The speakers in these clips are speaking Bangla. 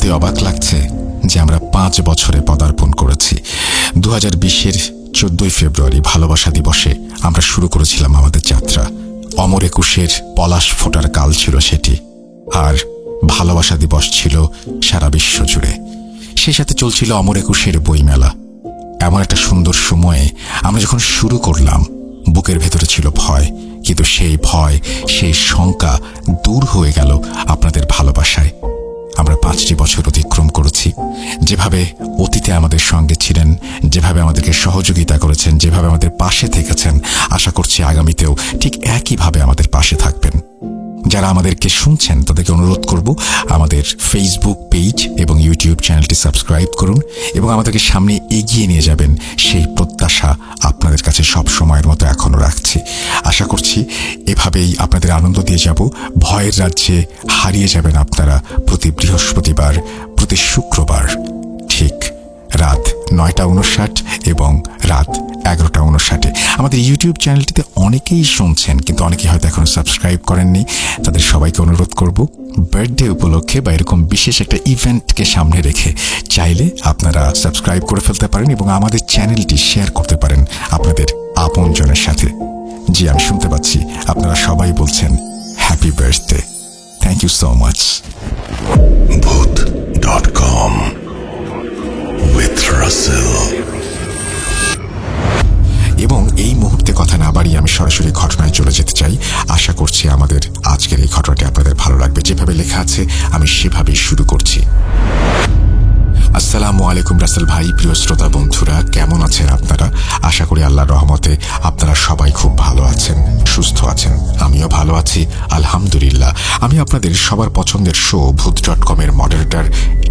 ভাবতে অবাক লাগছে যে আমরা 5 বছরে পদার্পণ করেছি। 2020-এর 14 ফেব্রুয়ারি ভালোবাসা দিবসে আমরা শুরু করেছিলাম আমাদের যাত্রা। অমর একুশের পলাশ ফোটার কাল ছিল সেটি, আর ভালোবাসা দিবস ছিল সারা বিশ্ব জুড়ে। সেই সাথে চলছিল অমর একুশের বইমেলা। এমন একটা সুন্দর সময়ে আমরা যখন শুরু করলাম, বুকের ভেতরে ছিল ভয়, কিন্তু সেই ভয়, সেই শঙ্কা দূর হয়ে গেল আপনাদের ভালোবাসায়। আমরা 5টি বছর অতিক্রম করেছি। যেভাবে অতীতে আমাদের সঙ্গে ছিলেন, যেভাবে আমাদেরকে সহযোগিতা করেছেন, যেভাবে আমাদের পাশে থেকেছেন, আশা করছি আগামীতেও ঠিক একইভাবে আমাদের পাশে থাকবেন। যারা আমাদেরকে শুনছেন তাদেরকে অনুরোধ করব, আমাদের ফেসবুক পেজ এবং ইউটিউব চ্যানেলটি সাবস্ক্রাইব করুন এবং আমাদেরকে সামনে এগিয়ে নিয়ে যাবেন, সেই প্রত্যাশা আপনাদের কাছে সব সময়ের মতো এখনো রাখছি। আশা করছি এভাবেই আপনাদের আনন্দ দিয়ে যাব। ভয়ের রাজ্যে হারিয়ে যাবেন আপনারা প্রতি বৃহস্পতিবার, প্রতি শুক্রবার ঠিক রাত 9:59 এবং রাত 11:59। আমাদের ইউটিউব চ্যানেলটিতে অনেকেই শুনছেন, কিন্তু অনেকেই হয়তো এখনো সাবস্ক্রাইব করেননি। তাদের সবাইকে অনুরোধ করব, বার্থডে উপলক্ষে বা এরকম বিশেষ একটা ইভেন্টকে সামনে রেখে চাইলে আপনারা সাবস্ক্রাইব করে ফেলতে পারেন এবং আমাদের চ্যানেলটি শেয়ার করতে পারেন আপনাদের আপনজনের সাথে। জি, আমি শুনতে পাচ্ছি আপনারা সবাই বলছেন happy birthday. Thank you so much. Bhoot.com with Russell। এবং এই মুহূর্তে কথা না বাড়িয়ে আমি সরাসরি ঘটনায় চলে যেতে চাই। আশা করছি আমাদের আজকের এই ঘটনাটি আপনাদের ভালো লাগবে। যেভাবে লেখা আছে আমি সেভাবেই শুরু করছি। আসসালামু আলাইকুম রাসেল ভাই, প্রিয় শ্রোতা বন্ধুরা, কেমন আছেন আপনারা? আশা করি আল্লাহর রহমতে আপনারা সবাই খুব ভালো আছেন, সুস্থ আছেন। আমিও ভালো আছি আলহামদুলিল্লাহ। আমি আপনাদের সবার পছন্দের শো ভূত.com-এর মডারেটর,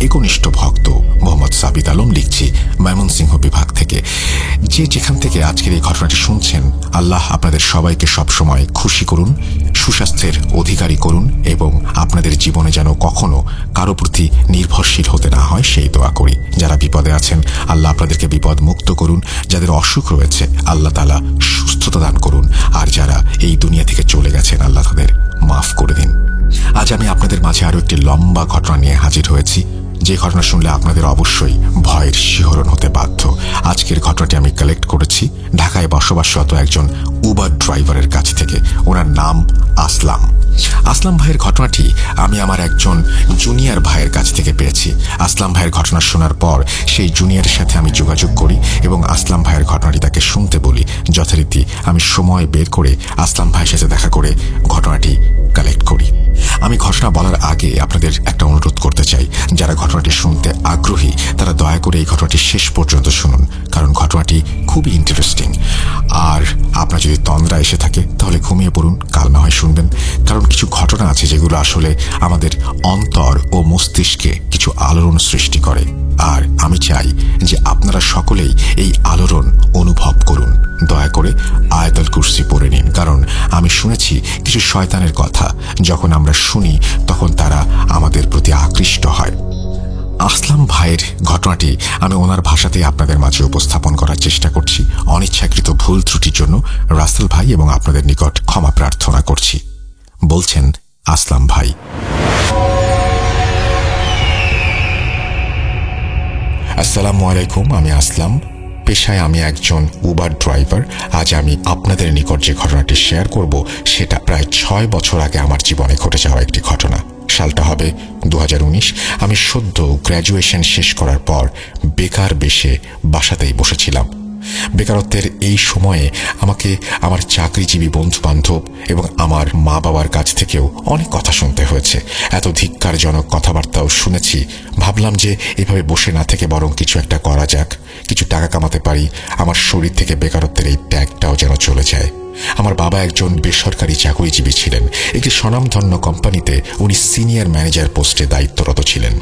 একনিষ্ঠ ভক্ত মোহাম্মদ সাবিত আলম লিখছি ময়মনসিংহ বিভাগ থেকে। যে যেখান থেকে আজকের এই ঘটনাটি শুনছেন, আল্লাহ আপনাদের সবাইকে সবসময় খুশি করুন, সুস্বাস্থ্যের অধিকারী করুন এবং আপনাদের জীবনে যেন কখনো কারো প্রতি নির্ভরশীল হতে না হয় সেই দোয়া করি। যারা বিপদে আছেন আল্লাহ আপনাদেরকে বিপদ মুক্ত করুন, যাদের অসুখ রয়েছে আল্লাহ তাআলা সুস্থতা দান করুন, আর যারা এই দুনিয়া থেকে চলে গেছেন আল্লাহ তাদের মাফ করে দিন। আজ আমি আপনাদের মাঝে আরো একটি লম্বা ঘটনা নিয়ে হাজির হয়েছি, যে ঘটনা শুনলে আপনাদের অবশ্যই ভয়ের শিহরণ হতে বাধ্য। আজকের ঘটনাটি আমি কালেক্ট করেছি ঢাকায় বসবাসরত একজন উবার ড্রাইভারের কাছ থেকে। ওনার নাম আসলাম। আসলাম ভাইয়ের ঘটনাটি আমি আমার একজন জুনিয়র ভাইয়ের কাছ থেকে পেয়েছি। আসলাম ভাইয়ের ঘটনা শোনার পর সেই জুনিয়রের সাথে আমি যোগাযোগ করি এবং আসলাম ভাইয়ের ঘটনাটি তাকে শুনতে বলি। যথারীতি আমি সময় বের করে আসলাম ভাইয়ের সাথে দেখা করে ঘটনাটি কালেক্ট করি। আমি ঘটনা বলার আগে আপনাদের একটা অনুরোধ করতে চাই, যারা ঘটনাটি শুনতে আগ্রহী তারা দয়া করে এই ঘটনাটি শেষ পর্যন্ত শুনুন, কারণ ঘটনাটি খুবই ইন্টারেস্টিং। আর আপনার যদি তন্দ্রা এসে থাকে তাহলে ঘুমিয়ে পড়ুন, কাল না হয় শুনবেন। কারণ কিছু ঘটনা আছে যেগুলো আসলে আমাদের অন্তর ও মস্তিষ্কে কিছু আলোড়ন সৃষ্টি করে, আর আমি চাই যে আপনারা সকলেই এই আলোড়ন অনুভব করুন। দয়া করে আয়াতুল কুরসি পড়ে নিন, কারণ আমি শুনেছি কিছু শয়তানের কথা যখন আমরা শুনি তখন তারা আমাদের প্রতি আকৃষ্ট হয়। আসলাম ভাইয়ের ঘটনাটি আমি ওনার ভাষাতেই আপনাদের মাঝে উপস্থাপন করার চেষ্টা করছি। অনিচ্ছাকৃত ভুল ত্রুটির জন্য রাসেল ভাই এবং আপনাদের নিকট ক্ষমা প্রার্থনা করছি। বলছেন আসলাম ভাই। আসসালামু আলাইকুম, আমি আসলাম। পেশায় আমি একজন উবার ড্রাইভার। আজ আমি আপনাদের নিকট যে ঘটনাটি শেয়ার করব সেটা প্রায় 6 বছর আগে আমার জীবনে ঘটে যাওয়া একটি ঘটনা। সালটা হবে 2019। আমি সদ্য গ্র্যাজুয়েশন শেষ করার পর বেকার বেশে বাসাতেই বসেছিলাম। বেকারত্বের এই সময়ে আমাকে আমার চাকরিজীবী বন্ধু বান্ধব এবং আমার মা বাবার কাছ থেকেও অনেক কথা শুনতে হয়েছে। এত ধিক্কারজনক কথাবার্তাও শুনেছি। ভাবলাম যে এভাবে বসে না থেকে বরং কিছু একটা করা যাক, কিছু টাকা কামাতে পারি, আমার শরীর থেকে বেকারত্বের এই ট্যাগটাও যেন চলে যায়। আমার বাবা একজন বেসরকারি চাকরিজীবী ছিলেন। একটি স্বনামধন্য কোম্পানিতে উনি সিনিয়র ম্যানেজার পোস্টে দায়িত্বরত ছিলেন।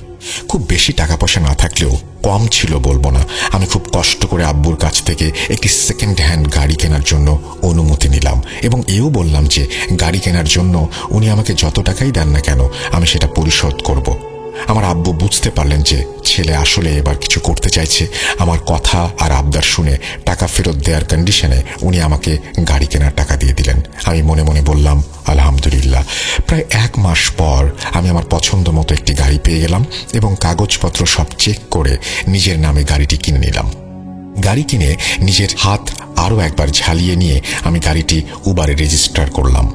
খুব বেশি টাকা পয়সা না থাকলেও কম ছিল বলবো না। আমি খুব কষ্ট করে আব্বুর কাছ থেকে একটি সেকেন্ড হ্যান্ড গাড়ি কেনার জন্য অনুমতি নিলাম এবং এও বললাম যে গাড়ি কেনার জন্য উনি আমাকে যত টাকাই দেন না কেন আমি সেটা পরিশোধ করব। আমার আব্বু বুঝতে পারলেন যে ছেলে আসলে এবার কিছু করতে চাইছে। আমার কথা আর আবদার শুনে টাকা ফেরত দেওয়ার কন্ডিশনে উনি আমাকে গাড়ি কেনার টাকা দিয়ে দিলেন। আমি মনে মনে বললাম আলহামদুলিল্লাহ। প্রায় 1 মাস পর আমি আমার পছন্দ মতো একটি গাড়ি পেয়ে গেলাম এবং কাগজপত্র সব চেক করে নিজের নামে গাড়িটি কিনে নিলাম। গাড়ি কিনে নিজের হাত আরও একবার ঝালিয়ে নিয়ে আমি গাড়িটি উবারে রেজিস্টার করলাম।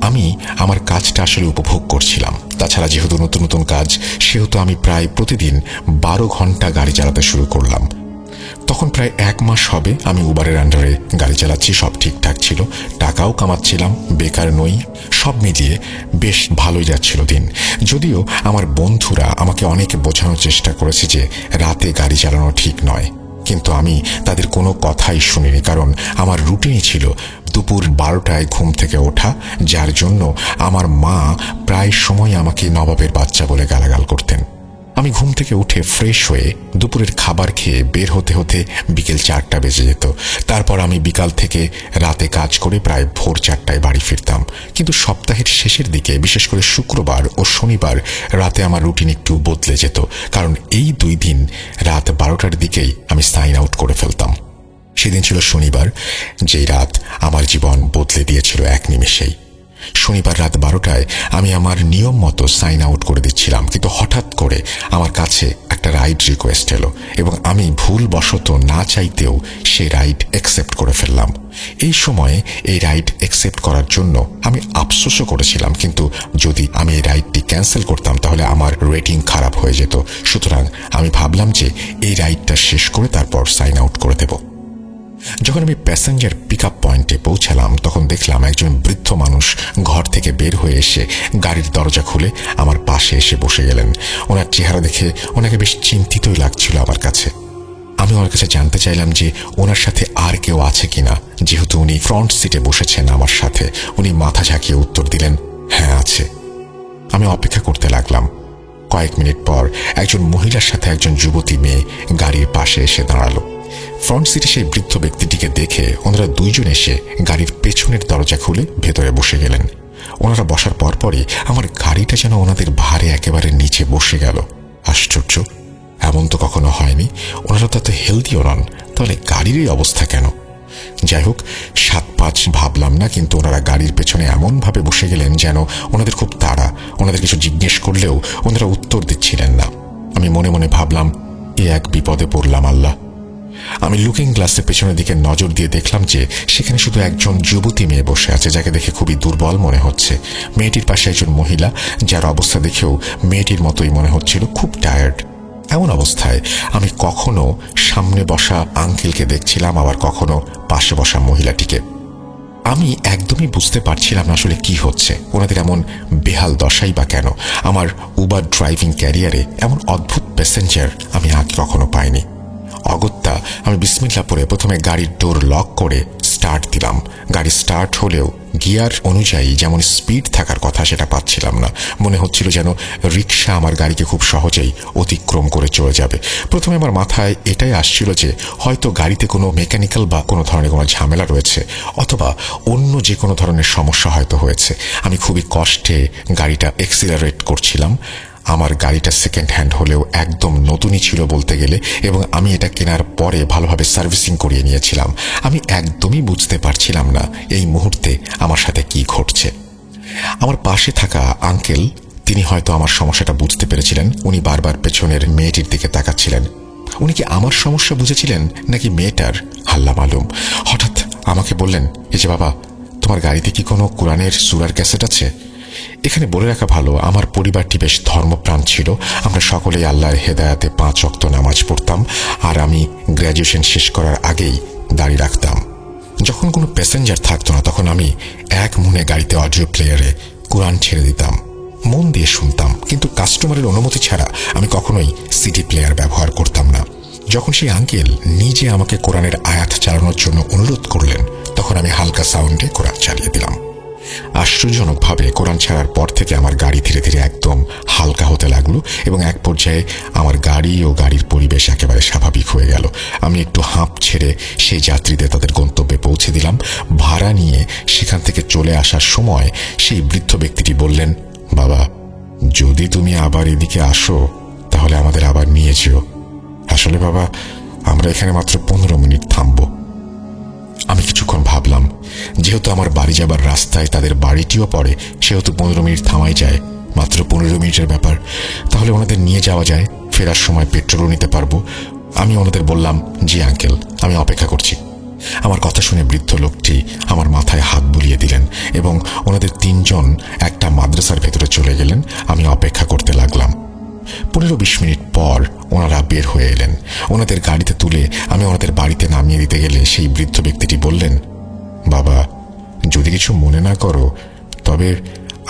আমি আমার কাজটা আসলে উপভোগ করছিলাম। তাছাড়া যেহেতু নতুন নতুন কাজ, সেহেতু আমি প্রায় প্রতিদিন 12 ঘন্টা গাড়ি চালাতে শুরু করলাম। তখন প্রায় 1 মাস হবে আমি উবারের আন্ডারে গাড়ি চালাচ্ছি। সব ঠিকঠাক ছিল, টাকাও কামাচ্ছিলাম, বেকার নই। সব মিলিয়ে বেশ ভালোই যাচ্ছিল দিন। যদিও আমার বন্ধুরা আমাকে অনেক বোঝানোর চেষ্টা করেছে যে রাতে গাড়ি চালানো ঠিক নয়, কিন্তু আমি তাদের কোনো কথাই শুনিনি। কারণ আমার রুটিনই ছিল দুপুর 12টায় ঘুম থেকে ওঠা, যার জন্য আমার মা প্রায় সময় আমাকে নবাবের বাচ্চা বলে গালাগাল করতেন। আমি ঘুম থেকে উঠে ফ্রেশ হয়ে দুপুরের খাবার খেয়ে বের হতে হতে বিকেল 4টা বেজে যেত। তারপর আমি বিকাল থেকে রাতে কাজ করে প্রায় ভোর 4টায় বাড়ি ফিরতাম। কিন্তু সপ্তাহের শেষের দিকে, বিশেষ করে শুক্রবার ও শনিবার রাতে আমার রুটিন একটু বদলে যেত, কারণ এই 2 দিন রাত 12টার দিকেই আমি সাইন আউট করে ফেলতাম। সেদিন ছিল শনিবার, যেই রাত আমার জীবন বদলে দিয়েছিল এক নিমেষেই। শনিবার রাত 12টায় আমি আমার নিয়ম মতো সাইন আউট করে দিচ্ছিলাম, কিন্তু হঠাৎ করে আমার কাছে একটা রাইড রিকোয়েস্ট এলো এবং আমি ভুলবশত না চাইতেও সেই রাইড অ্যাকসেপ্ট করে ফেললাম। এই সময়ে এই রাইড অ্যাকসেপ্ট করার জন্য আমি আফসোসও করেছিলাম, কিন্তু যদি আমি এই রাইডটি ক্যান্সেল করতাম তাহলে আমার রেটিং খারাপ হয়ে যেত। সুতরাং আমি ভাবলাম যে এই রাইডটা শেষ করে তারপর সাইন আউট করে দেব। যখন আমি প্যাসেঞ্জার পিক আপ পয়েন্টে পৌঁছালাম, তখন দেখলাম একজন বৃদ্ধ মানুষ ঘর থেকে বের হয়ে এসে গাড়ির দরজা খুলে আমার পাশে এসে বসে গেলেন। ওনার চেহারা দেখে ওনাকে বেশ চিন্তিতই লাগছিল আমার কাছে। আমি ওনার কাছে জানতে চাইলাম যে ওনার সাথে আর কেউ আছে কিনা। যেহেতু উনি ফ্রন্ট সিটে বসেছেন আমার সাথে, উনি মাথা ঝাঁকিয়ে উত্তর দিলেন, হ্যাঁ আছে। আমি অপেক্ষা করতে লাগলাম। কয়েক মিনিট পর একজন মহিলার সাথে একজন যুবতী মেয়ে গাড়ির পাশে এসে দাঁড়ালো। ফ্রন্ট সিটে সেই বৃদ্ধ ব্যক্তিটিকে দেখে ওনারা 2 জন এসে গাড়ির পেছনের দরজা খুলে ভেতরে বসে গেলেন। ওনারা বসার পরপরই আমার গাড়িটা যেন ওনাদের ভারে একেবারে নিচে বসে গেল। আশ্চর্য, এমন তো কখনো হয়নি। ওনারা তো এত হেলদিও নন, তাহলে গাড়ির এই অবস্থা কেন? যাই হোক, 7-5 ভাবলাম না, কিন্তু ওনারা গাড়ির পেছনে এমনভাবে বসে গেলেন যেন ওনাদের খুব তাড়া। ওনাদের কিছু জিজ্ঞেস করলেও ওনারা উত্তর দিচ্ছিলেন না। আমি মনে মনে ভাবলাম, এ এক বিপদে পড়লাম আল্লাহ। আমি লুকিং গ্লাসে পেছনের দিকে নজর দিয়ে দেখলাম যে সেখানে শুধু একজন যুবতী মেয়ে বসে আছে, যাকে দেখে খুবই দুর্বল মনে হচ্ছে। মেয়েটির পাশে একজন মহিলা, যার অবস্থা দেখেও মেয়েটির মতোই মনে হচ্ছিল, খুব টায়ার্ড। এমন অবস্থায় আমি কখনো সামনে বসা আঙ্কেলকে দেখছিলাম, আবার কখনো পাশে বসা মহিলাটিকে। আমি একদমই বুঝতে পারছিলাম না আসলে কি হচ্ছে, ওনাদের এমন বেহাল দশাই বা কেন। আমার উবার ড্রাইভিং ক্যারিয়ারে এমন অদ্ভুত প্যাসেঞ্জার আমি আগে কখনো পাইনি। অগত্যা আমি বিসমিল্লাহ পড়ে প্রথমে গাড়ির ডোর লক করে স্টার্ট দিলাম। গাড়ি স্টার্ট হলেও গিয়ার অনুযায়ী যেমন স্পিড থাকার কথা সেটা পাচ্ছিলাম না। মনে হচ্ছিল যেন রিক্সা আমার গাড়িকে খুব সহজেই অতিক্রম করে চলে যাবে। প্রথমে আমার মাথায় এটাই আসছিল যে হয়তো গাড়িতে কোনো মেকানিক্যাল বা কোনো ধরনের কোনো ঝামেলা রয়েছে, অথবা অন্য যে কোনো ধরনের সমস্যা হয়তো হয়েছে। আমি খুবই কষ্টে গাড়িটা এক্সিলারেট করছিলাম। আমার গাড়িটা সেকেন্ড হ্যান্ড হলেও একদম নতুনই ছিল বলতে গেলে, এবং আমি এটা কেনার পরে ভালোভাবে সার্ভিসিং করিয়ে নিয়েছিলাম। আমি একদমই বুঝতে পারছিলাম না এই মুহূর্তে আমার সাথে কি ঘটছে। আমার পাশে থাকা আঙ্কেল, তিনি হয়তো আমার সমস্যাটা বুঝতে পেরেছিলেন। উনি বারবার পেছনের মেয়েটির দিকে তাকাচ্ছিলেন। উনি কি আমার সমস্যা বুঝেছিলেন নাকি মেয়েটার, আল্লাহ মালুম। হঠাৎ আমাকে বললেন, এই যে বাবা, তোমার গাড়িতে কি কোনো কোরআনের সূরার ক্যাসেট আছে? এখানে বলে রাখা ভালো, আমার পরিবারটি বেশ ধর্মপ্রাণ ছিল। আমরা সকলেই আল্লাহর হেদায়াতে 5 ওয়াক্ত নামাজ পড়তাম, আর আমি গ্র্যাজুয়েশন শেষ করার আগেই দাড়ি রাখতাম। যখন কোনো প্যাসেঞ্জার থাকতো না, তখন আমি এক মনে গাড়িতে অডিও প্লেয়ারে কোরআন ছেড়ে দিতাম, মন দিয়ে শুনতাম, কিন্তু কাস্টমারের অনুমতি ছাড়া আমি কখনোই সিডি প্লেয়ার ব্যবহার করতাম না। যখন সেই আঙ্কেল নিজে আমাকে কোরআনের আয়াত চালানোর জন্য অনুরোধ করলেন, তখন আমি হালকা সাউন্ডে কোরআন চালিয়ে দিলাম। আশ্চর্যজনকভাবে কোরআন ছাড়ার পর থেকে আমার গাড়ি ধীরে ধীরে একদম হালকা হতে লাগলো, এবং এক পর্যায়ে আমার গাড়ি ও গাড়ির পরিবেশ একেবারে স্বাভাবিক হয়ে গেল। আমি একটু হাঁপ ছেড়ে সেই যাত্রীদের তাদের গন্তব্যে পৌঁছে দিলাম। ভাড়া নিয়ে সেখান থেকে চলে আসার সময় সেই বৃদ্ধ ব্যক্তিটি বললেন, বাবা, যদি তুমি আবার এদিকে আসো তাহলে আমাদের আবার নিয়ে যেও। আসলে বাবা, আমরা এখানে মাত্র 15 মিনিট থামব। আমি কিছুক্ষণ ভাবলাম, যেহেতু আমার বাড়ি যাবার রাস্তায় তাদের বাড়িটিও পড়ে, সেহেতু 15 মিনিট থামাই যায়, মাত্র 15 মিনিটের ব্যাপার। তাহলে ওনাদের নিয়ে যাওয়া যায়, ফেরার সময় পেট্রোলও নিতে পারবো। আমি ওনাদের বললাম, জি আঙ্কেল, আমি অপেক্ষা করছি। আমার কথা শুনে বৃদ্ধ লোকটি আমার মাথায় হাত বুলিয়ে দিলেন এবং ওনাদের 3 জন একটা মাদ্রাসার ভেতরে চলে গেলেন। আমি অপেক্ষা করতে লাগলাম। 15-20 মিনিট পর ওনারা বের হয়ে এলেন। ওনাদের গাড়িতে তুলে আমি ওনাদের বাড়িতে নামিয়ে দিতে গেলে সেই বৃদ্ধ ব্যক্তিটি বললেন, বাবা, যদি কিছু মনে না করো তবে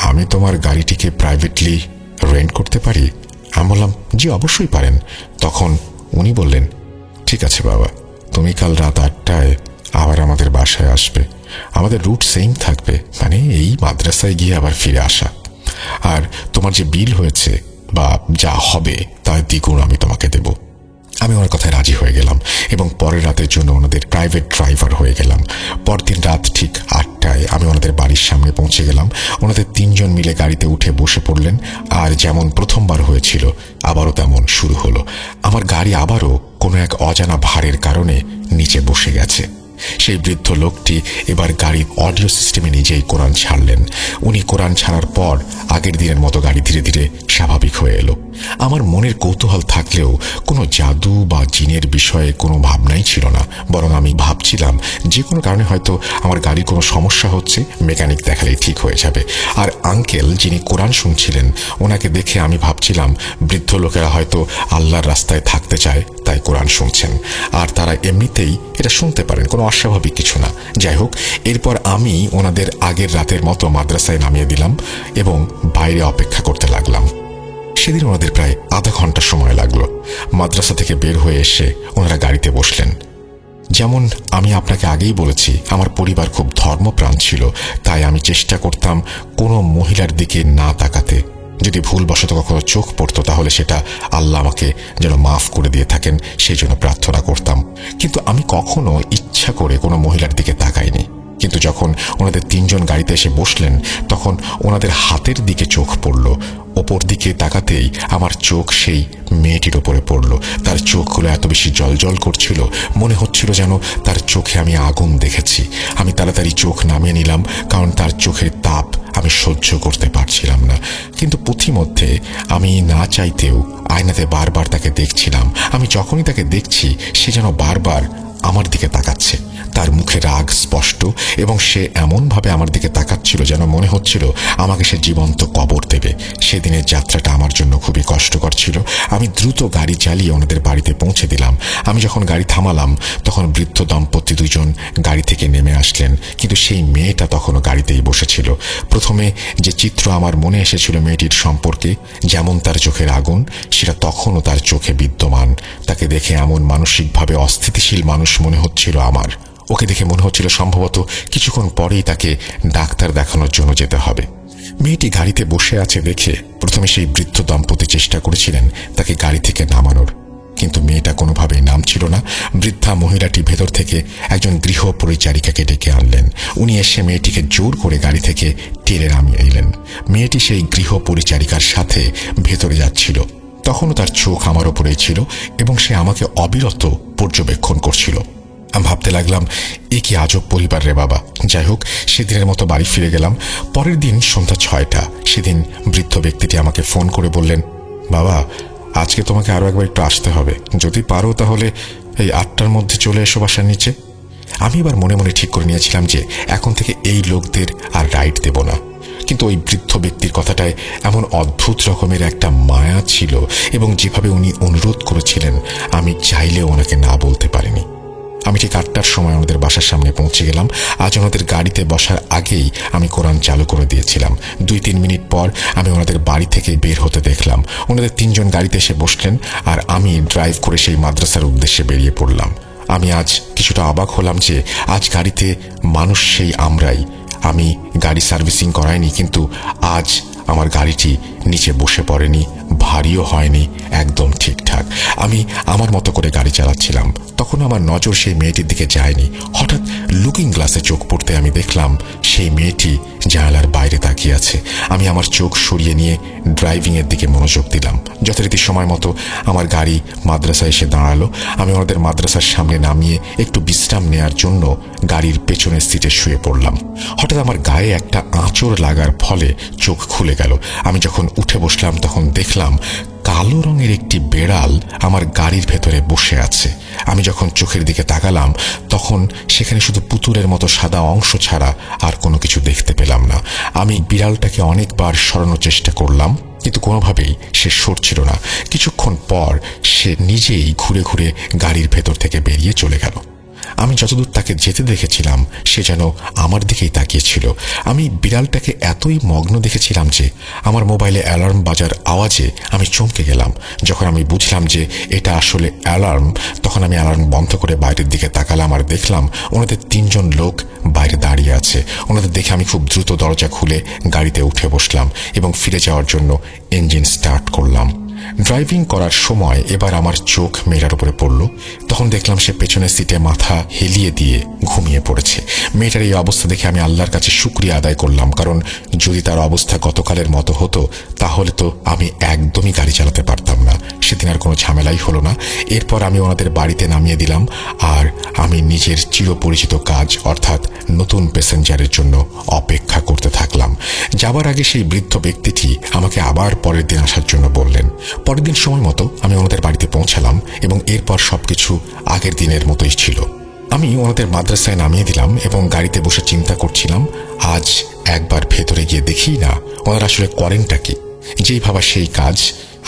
আমি তোমার গাড়িটিকে প্রাইভেটলি রেন্ট করতে পারি? আমি বললাম, জি অবশ্যই পারেন। তখন উনি বললেন, ঠিক আছে বাবা, তুমি কাল রাত 8টায় আবার আমাদের বাসায় আসবে। আমাদের রুট সেম থাকবে, মানে এই মাদ্রাসায় গিয়ে আবার ফিরে আসা। আর তোমার যে বিল হয়েছে বা যা হবে তার দ্বিগুণ আমি তোমাকে দেব। আমি ওনার কথায় রাজি হয়ে গেলাম এবং পরের রাতের জন্য ওনাদের প্রাইভেট ড্রাইভার হয়ে গেলাম। পরদিন রাত ঠিক 8টায় আমি ওনাদের বাড়ির সামনে পৌঁছে গেলাম। ওনাদের 3 জন মিলে গাড়িতে উঠে বসে পড়লেন। আর যেমন প্রথমবার হয়েছিল আবারও তেমন শুরু হলো। আমার গাড়ি আবারও কোনো এক অজানা ভারের কারণে নিচে বসে গেছে। সেই বৃদ্ধ লোকটি এবার গাড়ির অডিও সিস্টেমে নিজেই কোরআন ছাড়লেন। উনি কোরআন ছাড়ার পর আগের দিনের মতো গাড়ি ধীরে ধীরে স্বাভাবিক হয়ে এলো। আমার মনের কৌতূহল থাকলেও কোনো জাদু বা জিনের বিষয়ে কোনো ভাবনাই ছিল না, বরং আমি ভাবছিলাম যে কোনো কারণে হয়তো আমার গাড়ির কোনো সমস্যা হচ্ছে, মেকানিক দেখালেই ঠিক হয়ে যাবে। আর আঙ্কেল যিনি কোরআন শুনছিলেন, ওনাকে দেখে আমি ভাবছিলাম বৃদ্ধ লোকেরা হয়তো আল্লাহর রাস্তায় থাকতে চায়, তাই কোরআন শুনছেন। আর তারা এমনিতেই এটা শুনতে পারেন, কোনো অস্বাভাবিক কিছু না। যাই হোক, এরপর আমি ওনাদের আগের রাতের মতো মাদ্রাসায় নামিয়ে দিলাম এবং বাইরে অপেক্ষা করতে লাগলাম। সেদিন ওনাদের প্রায় আধা ঘন্টা সময় লাগলো। মাদ্রাসা থেকে বের হয়ে এসে ওনারা গাড়িতে বসলেন। যেমন আমি আপনাকে আগেই বলেছি, আমার পরিবার খুব ধর্মপ্রাণ ছিল, তাই আমি চেষ্টা করতাম কোনো মহিলার দিকে না তাকাতে। যদি ভুলবশত কখনো চোখ পড়তো তাহলে সেটা আল্লাহ আমাকে যেন মাফ করে দিয়ে থাকেন সেই জন্য প্রার্থনা করতাম। কিন্তু আমি কখনো ইচ্ছা করে কোনো মহিলার দিকে তাকাইনি। কিন্তু যখন ওনাদের 3 জন গাড়িতে এসে বসলেন তখন ওনাদের হাতের দিকে চোখ পড়ল। ওপর দিকে তাকাতেই আমার চোখ সেই মেয়েটির ওপরে পড়ল। তার চোখগুলো এত বেশি জলজল করছিল, মনে হচ্ছিল যেন তার চোখে আমি আগুন দেখেছি। আমি তাড়াতাড়ি চোখ নামিয়ে নিলাম, কারণ তার চোখের তাপ আমি সহ্য করতে পারছিলাম না। কিন্তু পথিমধ্যে আমি না চাইতেও আয়নাতে বারবার তাকে দেখছিলাম। আমি যখনই তাকে দেখছি সে যেন বারবার আমার দিকে তাকাচ্ছে। তার মুখে রাগ স্পষ্ট এবং সে এমনভাবে আমার দিকে তাকাচ্ছিল যেন মনে হচ্ছিল আমাকে সে জীবন্ত কবর দেবে। সেদিনের যাত্রাটা আমার জন্য খুবই কষ্টকর ছিল। আমি দ্রুত গাড়ি চালিয়ে ওনাদের বাড়িতে পৌঁছে দিলাম। আমি যখন গাড়ি থামালাম তখন বৃদ্ধ দম্পতি 2 জন গাড়ি থেকে নেমে আসলেন, কিন্তু সেই মেয়েটা তখনও গাড়িতেই বসেছিল। প্রথমে যে চিত্র আমার মনে এসেছিল মেয়েটির সম্পর্কে, যেমন তার চোখের আগুন, সেটা তখনও তার চোখে বিদ্যমান। তাকে দেখে এমন মানসিকভাবে অস্থিতিশীল মানুষ মনে হচ্ছিল আমার। ওকে দেখে মনে হচ্ছিল সম্ভবত কিছুক্ষণ পরেই তাকে ডাক্তার দেখানোর জন্য যেতে হবে। মেয়েটি গাড়িতে বসে আছে দেখে প্রথমে সেই বৃদ্ধ দম্পতি চেষ্টা করেছিলেন তাকে গাড়ি থেকে নামানোর, কিন্তু মেয়েটা কোনোভাবেই নামছিল না। বৃদ্ধা মহিলাটি ভেতর থেকে একজন গৃহ পরিচারিকাকে ডেকে আনলেন। উনি এসে মেয়েটিকে জোর করে গাড়ি থেকে টেনে নামিয়ে এলেন। মেয়েটি সেই গৃহ পরিচারিকার সাথে ভেতরে যাচ্ছিল। তখনও তার চোখ আমার ওপরেই ছিল এবং সে আমাকে অবিরত পর্যবেক্ষণ করছিল। আমি ভাবতে লাগলাম, এ কি আজব পরিবার রে বাবা। যাই হোক, সেদিনের মতো বাড়ি ফিরে গেলাম। পরের দিন সন্ধ্যা 6টা। সেদিন বৃদ্ধ ব্যক্তিটি আমাকে ফোন করে বললেন, বাবা, আজকে তোমাকে আরো একবার একটু আসতে হবে, যদি পারো তাহলে এই 8টার মধ্যে চলে এসো বাসার নিচে। আমি এবার মনে মনে ঠিক করে নিয়েছিলাম যে এখন থেকে এই লোকদের আর রাইড দেব না। কিন্তু ওই বৃদ্ধ ব্যক্তির কথাটায় এমন অদ্ভুত রকমের একটা মায়া ছিল এবং যেভাবে উনি অনুরোধ করেছিলেন আমি চাইলেও ওনাকে না বলতে পারিনি। আমি ঠিক 8টার সময় ওনাদের বাসার সামনে পৌঁছে গেলাম। আজ ওনাদের গাড়িতে বসার আগেই আমি কোরআন চালু করে দিয়েছিলাম। 2-3 মিনিট পর আমি ওনাদের বাড়ি থেকে বের হতে দেখলাম। ওনাদের 3 জন গাড়িতে এসে বসলেন আর আমি ড্রাইভ করে সেই মাদ্রাসার উদ্দেশ্যে বেরিয়ে পড়লাম। আমি আজ কিছুটা অবাক হলাম যে আজ গাড়িতে মানুষ সেই আমরাই। আমি গাড়ি সার্ভিসিং করাইনি, কিন্তু আজ আমার গাড়িটি নিচে বসে পড়েনি, ভারীও হয়নি, একদম ঠিকঠাক। ঠিকঠাক। আমি আমার মতো করে গাড়ি চালাচ্ছিলাম। তখন আমার নজর সেই মেয়েটির দিকে যায়নি। হঠাৎ লুকিং গ্লাসে চোখ পড়তে আমি দেখলাম সেই মেয়েটি জানালার বাইরে তাকিয়ে আছে। আমি আমার চোখ সরিয়ে নিয়ে ড্রাইভিং এর দিকে মনোযোগ দিলাম। যথারীতি সময় মতো আমার গাড়ি মাদ্রাসায় এসে দাঁড়ালো। আমি ওনাদের মাদ্রাসার সামনে নামিয়ে একটু বিশ্রাম নেয়ার জন্য গাড়ির পেছনের সিটে শুয়ে পড়লাম। হঠাৎ আমার গায়ে একটা আঁচড় লাগার ফলে চোখ খুলে গেল। আমি যখন উঠে বসলাম তখন দেখলাম কালো রঙের একটি বেড়াল আমার গাড়ির ভেতরে বসে আছে। আমি যখন চোখের দিকে তাকালাম তখন সেখানে শুধু পুতুলের মতো সাদা অংশ ছাড়া আর কোনো কিছু দেখতে পেলাম না। আমি বিড়ালটাকে অনেকবার সরানোর চেষ্টা করলাম, কিন্তু কোনোভাবেই সে সরছিল না। কিছুক্ষণ পর সে নিজেই ঘুরে ঘুরে গাড়ির ভেতর থেকে বেরিয়ে চলে গেল। আমি যতদূর তাকে যেতে দেখেছিলাম সে যেন আমার দিকেই তাকিয়েছিল। আমি বিড়ালটাকে এতই মগ্ন দেখেছিলাম যে আমার মোবাইলে অ্যালার্ম বাজার আওয়াজে আমি চমকে গেলাম। যখন আমি বুঝলাম যে এটা আসলে অ্যালার্ম, তখন আমি অ্যালার্ম বন্ধ করে বাইরের দিকে তাকালাম আর দেখলাম ওনাদের 3 জন লোক বাইরে দাঁড়িয়ে আছে। ওনাদের দেখে আমি খুব দ্রুত দরজা খুলে গাড়িতে উঠে বসলাম এবং ফিরে যাওয়ার জন্য ইঞ্জিন স্টার্ট করলাম। ড্রাইভিং করার সময় এবার আমার চোখ মেয়েটার উপরে পড়ল। তখন দেখলাম সে পেছনের সিটে মাথা হেলিয়ে দিয়ে ঘুমিয়ে পড়েছে। মেয়েটার এই অবস্থা দেখে আমি আল্লাহর কাছে শুকরিয়া আদায় করলাম, কারণ যদি তার অবস্থা গতকালের মতো হতো তাহলে তো আমি একদমই গাড়ি চালাতে পারতাম না। সেদিন আর কোনো ঝামেলাই হলো না। এরপর আমি ওনাদের বাড়িতে নামিয়ে দিলাম আর আমি নিজের চিরপরিচিত কাজ অর্থাৎ নতুন প্যাসেঞ্জারের জন্য অপেক্ষা করতে থাকলাম। যাবার আগে সেই বৃদ্ধ ব্যক্তিটি আমাকে আবার পরের দিন আসার জন্য বললেন। পরের দিন সময় মতো আমি ওনাদের বাড়িতে পৌঁছালাম এবং এরপর সবকিছু আগের দিনের মতোই ছিল। আমি ওনাদের মাদ্রাসায় নামিয়ে দিলাম এবং গাড়িতে বসে চিন্তা করছিলাম আজ একবার ভেতরে গিয়ে দেখি না ওনারা আসলে করেনটা কি। যেই ভাবা সেই কাজ।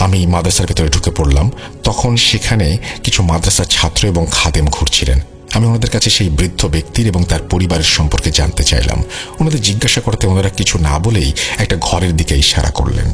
আমি মাদ্রাসার ভেতরে ঢুকে পড়লাম। তখন সেখানে কিছু মাদ্রাসার ছাত্র এবং খাদেম ঘুরছিলেন। আমি ওনাদের কাছে সেই বৃদ্ধ ব্যক্তির এবং তার পরিবারের সম্পর্কে জানতে চাইলাম। ওনাদের জিজ্ঞাসা করতে ওনারা কিছু না বলেই একটা ঘরের দিকে ইশারা করলেন।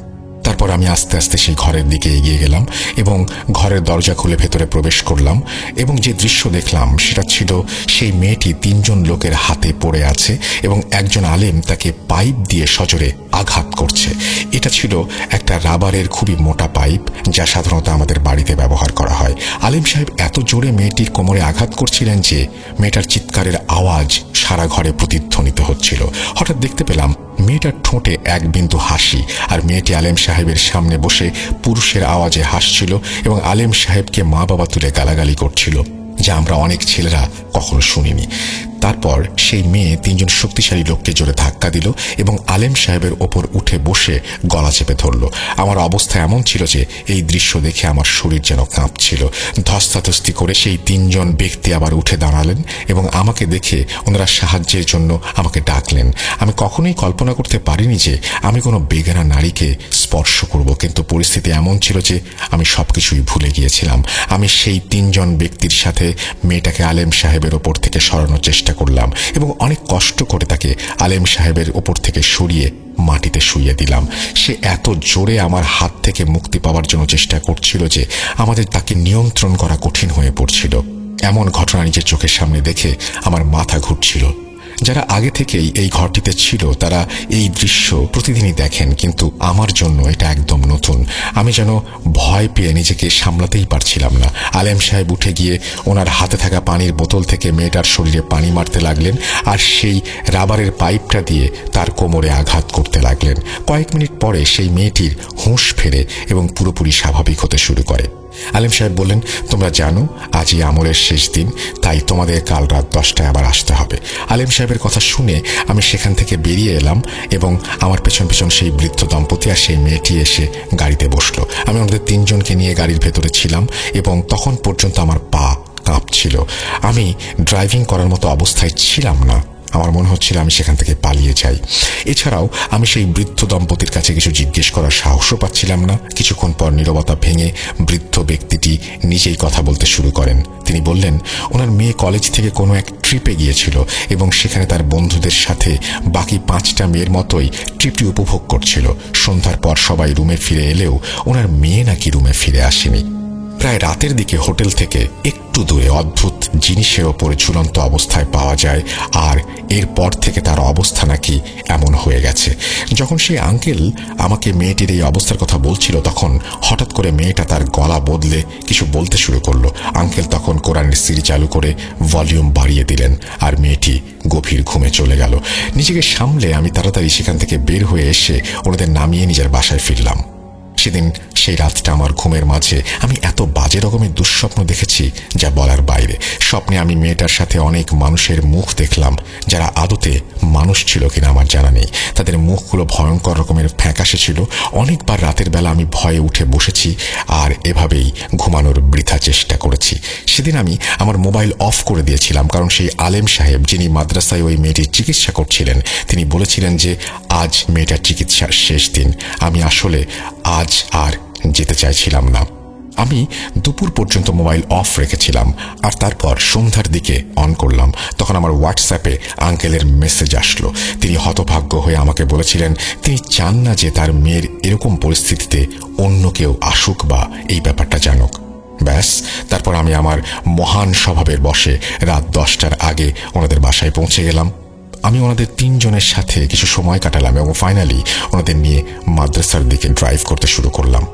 তারপর আমি আস্তে আস্তে সেই ঘরের দিকে এগিয়ে গেলাম এবং ঘরের দরজা খুলে ভেতরে প্রবেশ করলাম এবং যে দৃশ্য দেখলাম সেটা ছিল সেই মেয়েটি 3 জন লোকের হাতে পড়ে আছে এবং একজন আলেম তাকে পাইপ দিয়ে সজোরে আঘাত করছে। এটা ছিল একটা রাবারের খুবই মোটা পাইপ, যা সাধারণত আমাদের বাড়িতে ব্যবহার করা হয়। আলেম সাহেব এত জোরে মেয়েটির কোমরে আঘাত করছিলেন যে মেয়েটার চিৎকারের আওয়াজ সারা ঘরে প্রতিধ্বনিত হচ্ছিল। হঠাৎ দেখতে পেলাম মেয়েটার ঠোঁটে এক বিন্দু হাসি, আর মেয়েটি আলেম সাহেবের সামনে বসে পুরুষের আওয়াজে হাসছিল এবং আলেম সাহেবকে মা বাবা তুলে গালাগালি করছিল, যা আমরা অনেক ছেলেরা কখনো শুনিনি। তারপর সেই মেয়ে 3 জন শক্তিশালী লোককে জোরে ধাক্কা দিল এবং আলেম সাহেবের ওপর উঠে বসে গলা চেপে ধরল। আমার অবস্থা এমন ছিল যে এই দৃশ্য দেখে আমার শরীর যেন কাঁপছিল। ধস্তাধস্তি করে সেই 3 জন ব্যক্তি আবার উঠে দাঁড়ালেন এবং আমাকে দেখে ওনারা সাহায্যের জন্য আমাকে ডাকলেন। আমি কখনোই কল্পনা করতে পারিনি যে আমি কোনো বেগানা নারীকে স্পর্শ করব, কিন্তু পরিস্থিতি এমন ছিল যে আমি সবকিছুই ভুলে গিয়েছিলাম। আমি সেই 3 জন ব্যক্তির সাথে মেয়েটাকে আলেম সাহেবের ওপর থেকে সরানোর চেষ্টা করলাম এবং অনেক কষ্ট করে তাকে আলেম সাহেবের ওপর থেকে সরিয়ে মাটিতে শুইয়ে দিলাম। সে এত জোরে আমার হাত থেকে মুক্তি পাওয়ার জন্য চেষ্টা করছিল যে আমাদের তাকে নিয়ন্ত্রণ করা কঠিন হয়ে পড়ছিল। এমন ঘটনা নিজের চোখের সামনে দেখে আমার মাথা ঘুরছিল। যারা আগে থেকেই এই ঘরটিতে ছিল তারা এই দৃশ্য প্রতিদিনই দেখেন, কিন্তু আমার জন্য এটা একদম নতুন। আমি যেন ভয় পেয়ে নিজেকে সামলাতেই পারছিলাম না। আলেম সাহেব উঠে গিয়ে ওনার হাতে থাকা পানির বোতল থেকে মেয়েটার শরীরে পানি মারতে লাগলেন আর সেই রাবারের পাইপটা দিয়ে তার কোমরে আঘাত করতে লাগলেন। কয়েক মিনিট পরে সেই মেয়েটির হুঁশ ফেরে এবং পুরোপুরি স্বাভাবিক হতে শুরু করে। আলেম সাহেব বললেন, তোমরা জানো আজই আমলের শেষ দিন, তাই তোমাদের কাল রাত 10টায় আবার আসতে হবে। আলেম সাহেবের কথা শুনে আমি সেখান থেকে বেরিয়ে এলাম এবং আমার পেছন পেছন সেই বৃদ্ধ দম্পতি আর সেই মেয়েটি এসে গাড়িতে বসলো। আমি ওদের 3 জনকে নিয়ে গাড়ির ভেতরে ছিলাম এবং তখন পর্যন্ত আমার পা কাঁপছিল। আমি ড্রাইভিং করার মতো অবস্থায় ছিলাম না। আমার মনে হচ্ছিল আমি সেখান থেকে পালিয়ে যাই। এছাড়াও আমি সেই বৃদ্ধ দম্পতির কাছে কিছু জিজ্ঞেস করার সাহসও পাচ্ছিলাম না। কিছুক্ষণ পর নীরবতা ভেঙে বৃদ্ধ ব্যক্তিটি নিজেই কথা বলতে শুরু করেন। তিনি বললেন, ওনার মেয়ে কলেজ থেকে কোনো এক ট্রিপে গিয়েছিল এবং সেখানে তার বন্ধুদের সাথে বাকি 5টা মেয়ের মতোই ট্রিপটি উপভোগ করছিল। সন্ধ্যার পর সবাই রুমে ফিরে এলেও ওনার মেয়ে নাকি রুমে ফিরে আসেনি। প্রায় রাতের দিকে হোটেল থেকে একটু দূরে অদ্ভুত জিনিসের ওপরে ঝুলন্ত অবস্থায় পাওয়া যায়, আর এরপর থেকে তার অবস্থা নাকি এমন হয়ে গেছে। যখন সেই আঙ্কেল আমাকে মেয়েটির এই অবস্থার কথা বলছিল, তখন হঠাৎ করে মেয়েটা তার গলা বদলে কিছু বলতে শুরু করলো। আঙ্কেল তখন কোরআনের সিডি চালু করে ভলিউম বাড়িয়ে দিলেন, আর মেয়েটি গভীর ঘুমে চলে গেল। নিজেকে সামলে আমি তাড়াতাড়ি সেখান থেকে বের হয়ে এসে ওনাদের নামিয়ে নিজের বাসায় ফিরলাম। সেদিন সেই রাতটা আমার ঘুমের মাঝে আমি এত বাজে রকমের দুঃস্বপ্ন দেখেছি যা বলার বাইরে। স্বপ্নে আমি মেয়েটার সাথে অনেক মানুষের মুখ দেখলাম, যারা আদতে মানুষ ছিল কিনা আমার জানা নেই। তাদের মুখগুলো ভয়ঙ্কর রকমের ফ্যাকাশে ছিল। অনেকবার রাতের বেলা আমি ভয়ে উঠে বসেছি আর এভাবেই ঘুমানোর বৃথা চেষ্টা করেছি। সেদিন আমি আমার মোবাইল অফ করে দিয়েছিলাম, কারণ সেই আলেম সাহেব যিনি মাদ্রাসায় ওই মেয়েটির চিকিৎসা করছিলেন, তিনি বলেছিলেন যে আজ মেয়েটার চিকিৎসার শেষ দিন। আমি আসলে আজ আর যেতে চাইছিলাম না। আমি দুপুর পর্যন্ত মোবাইল অফ রেখেছিলাম, আর তারপর সন্ধ্যার দিকে অন করলাম। তখন আমার হোয়াটসঅ্যাপে আঙ্কেলের মেসেজ আসলো। তিনি হতভাগ্য হয়ে আমাকে বলেছিলেন তিনি চান না যে তার মেয়ের এরকম পরিস্থিতিতে অন্য কেউ আসুক বা এই ব্যাপারটা জানুক। ব্যাস, তারপর আমি আমার মহান স্বভাবের বশে রাত 10টার আগে ওনাদের বাসায় পৌঁছে গেলাম। আমি ওনাদের 3 জনের সাথে কিছু সময় কাটালাম এবং ফাইনালি ওনাদের নিয়ে মাদ্রাসার দিকে ড্রাইভ করতে শুরু করলাম।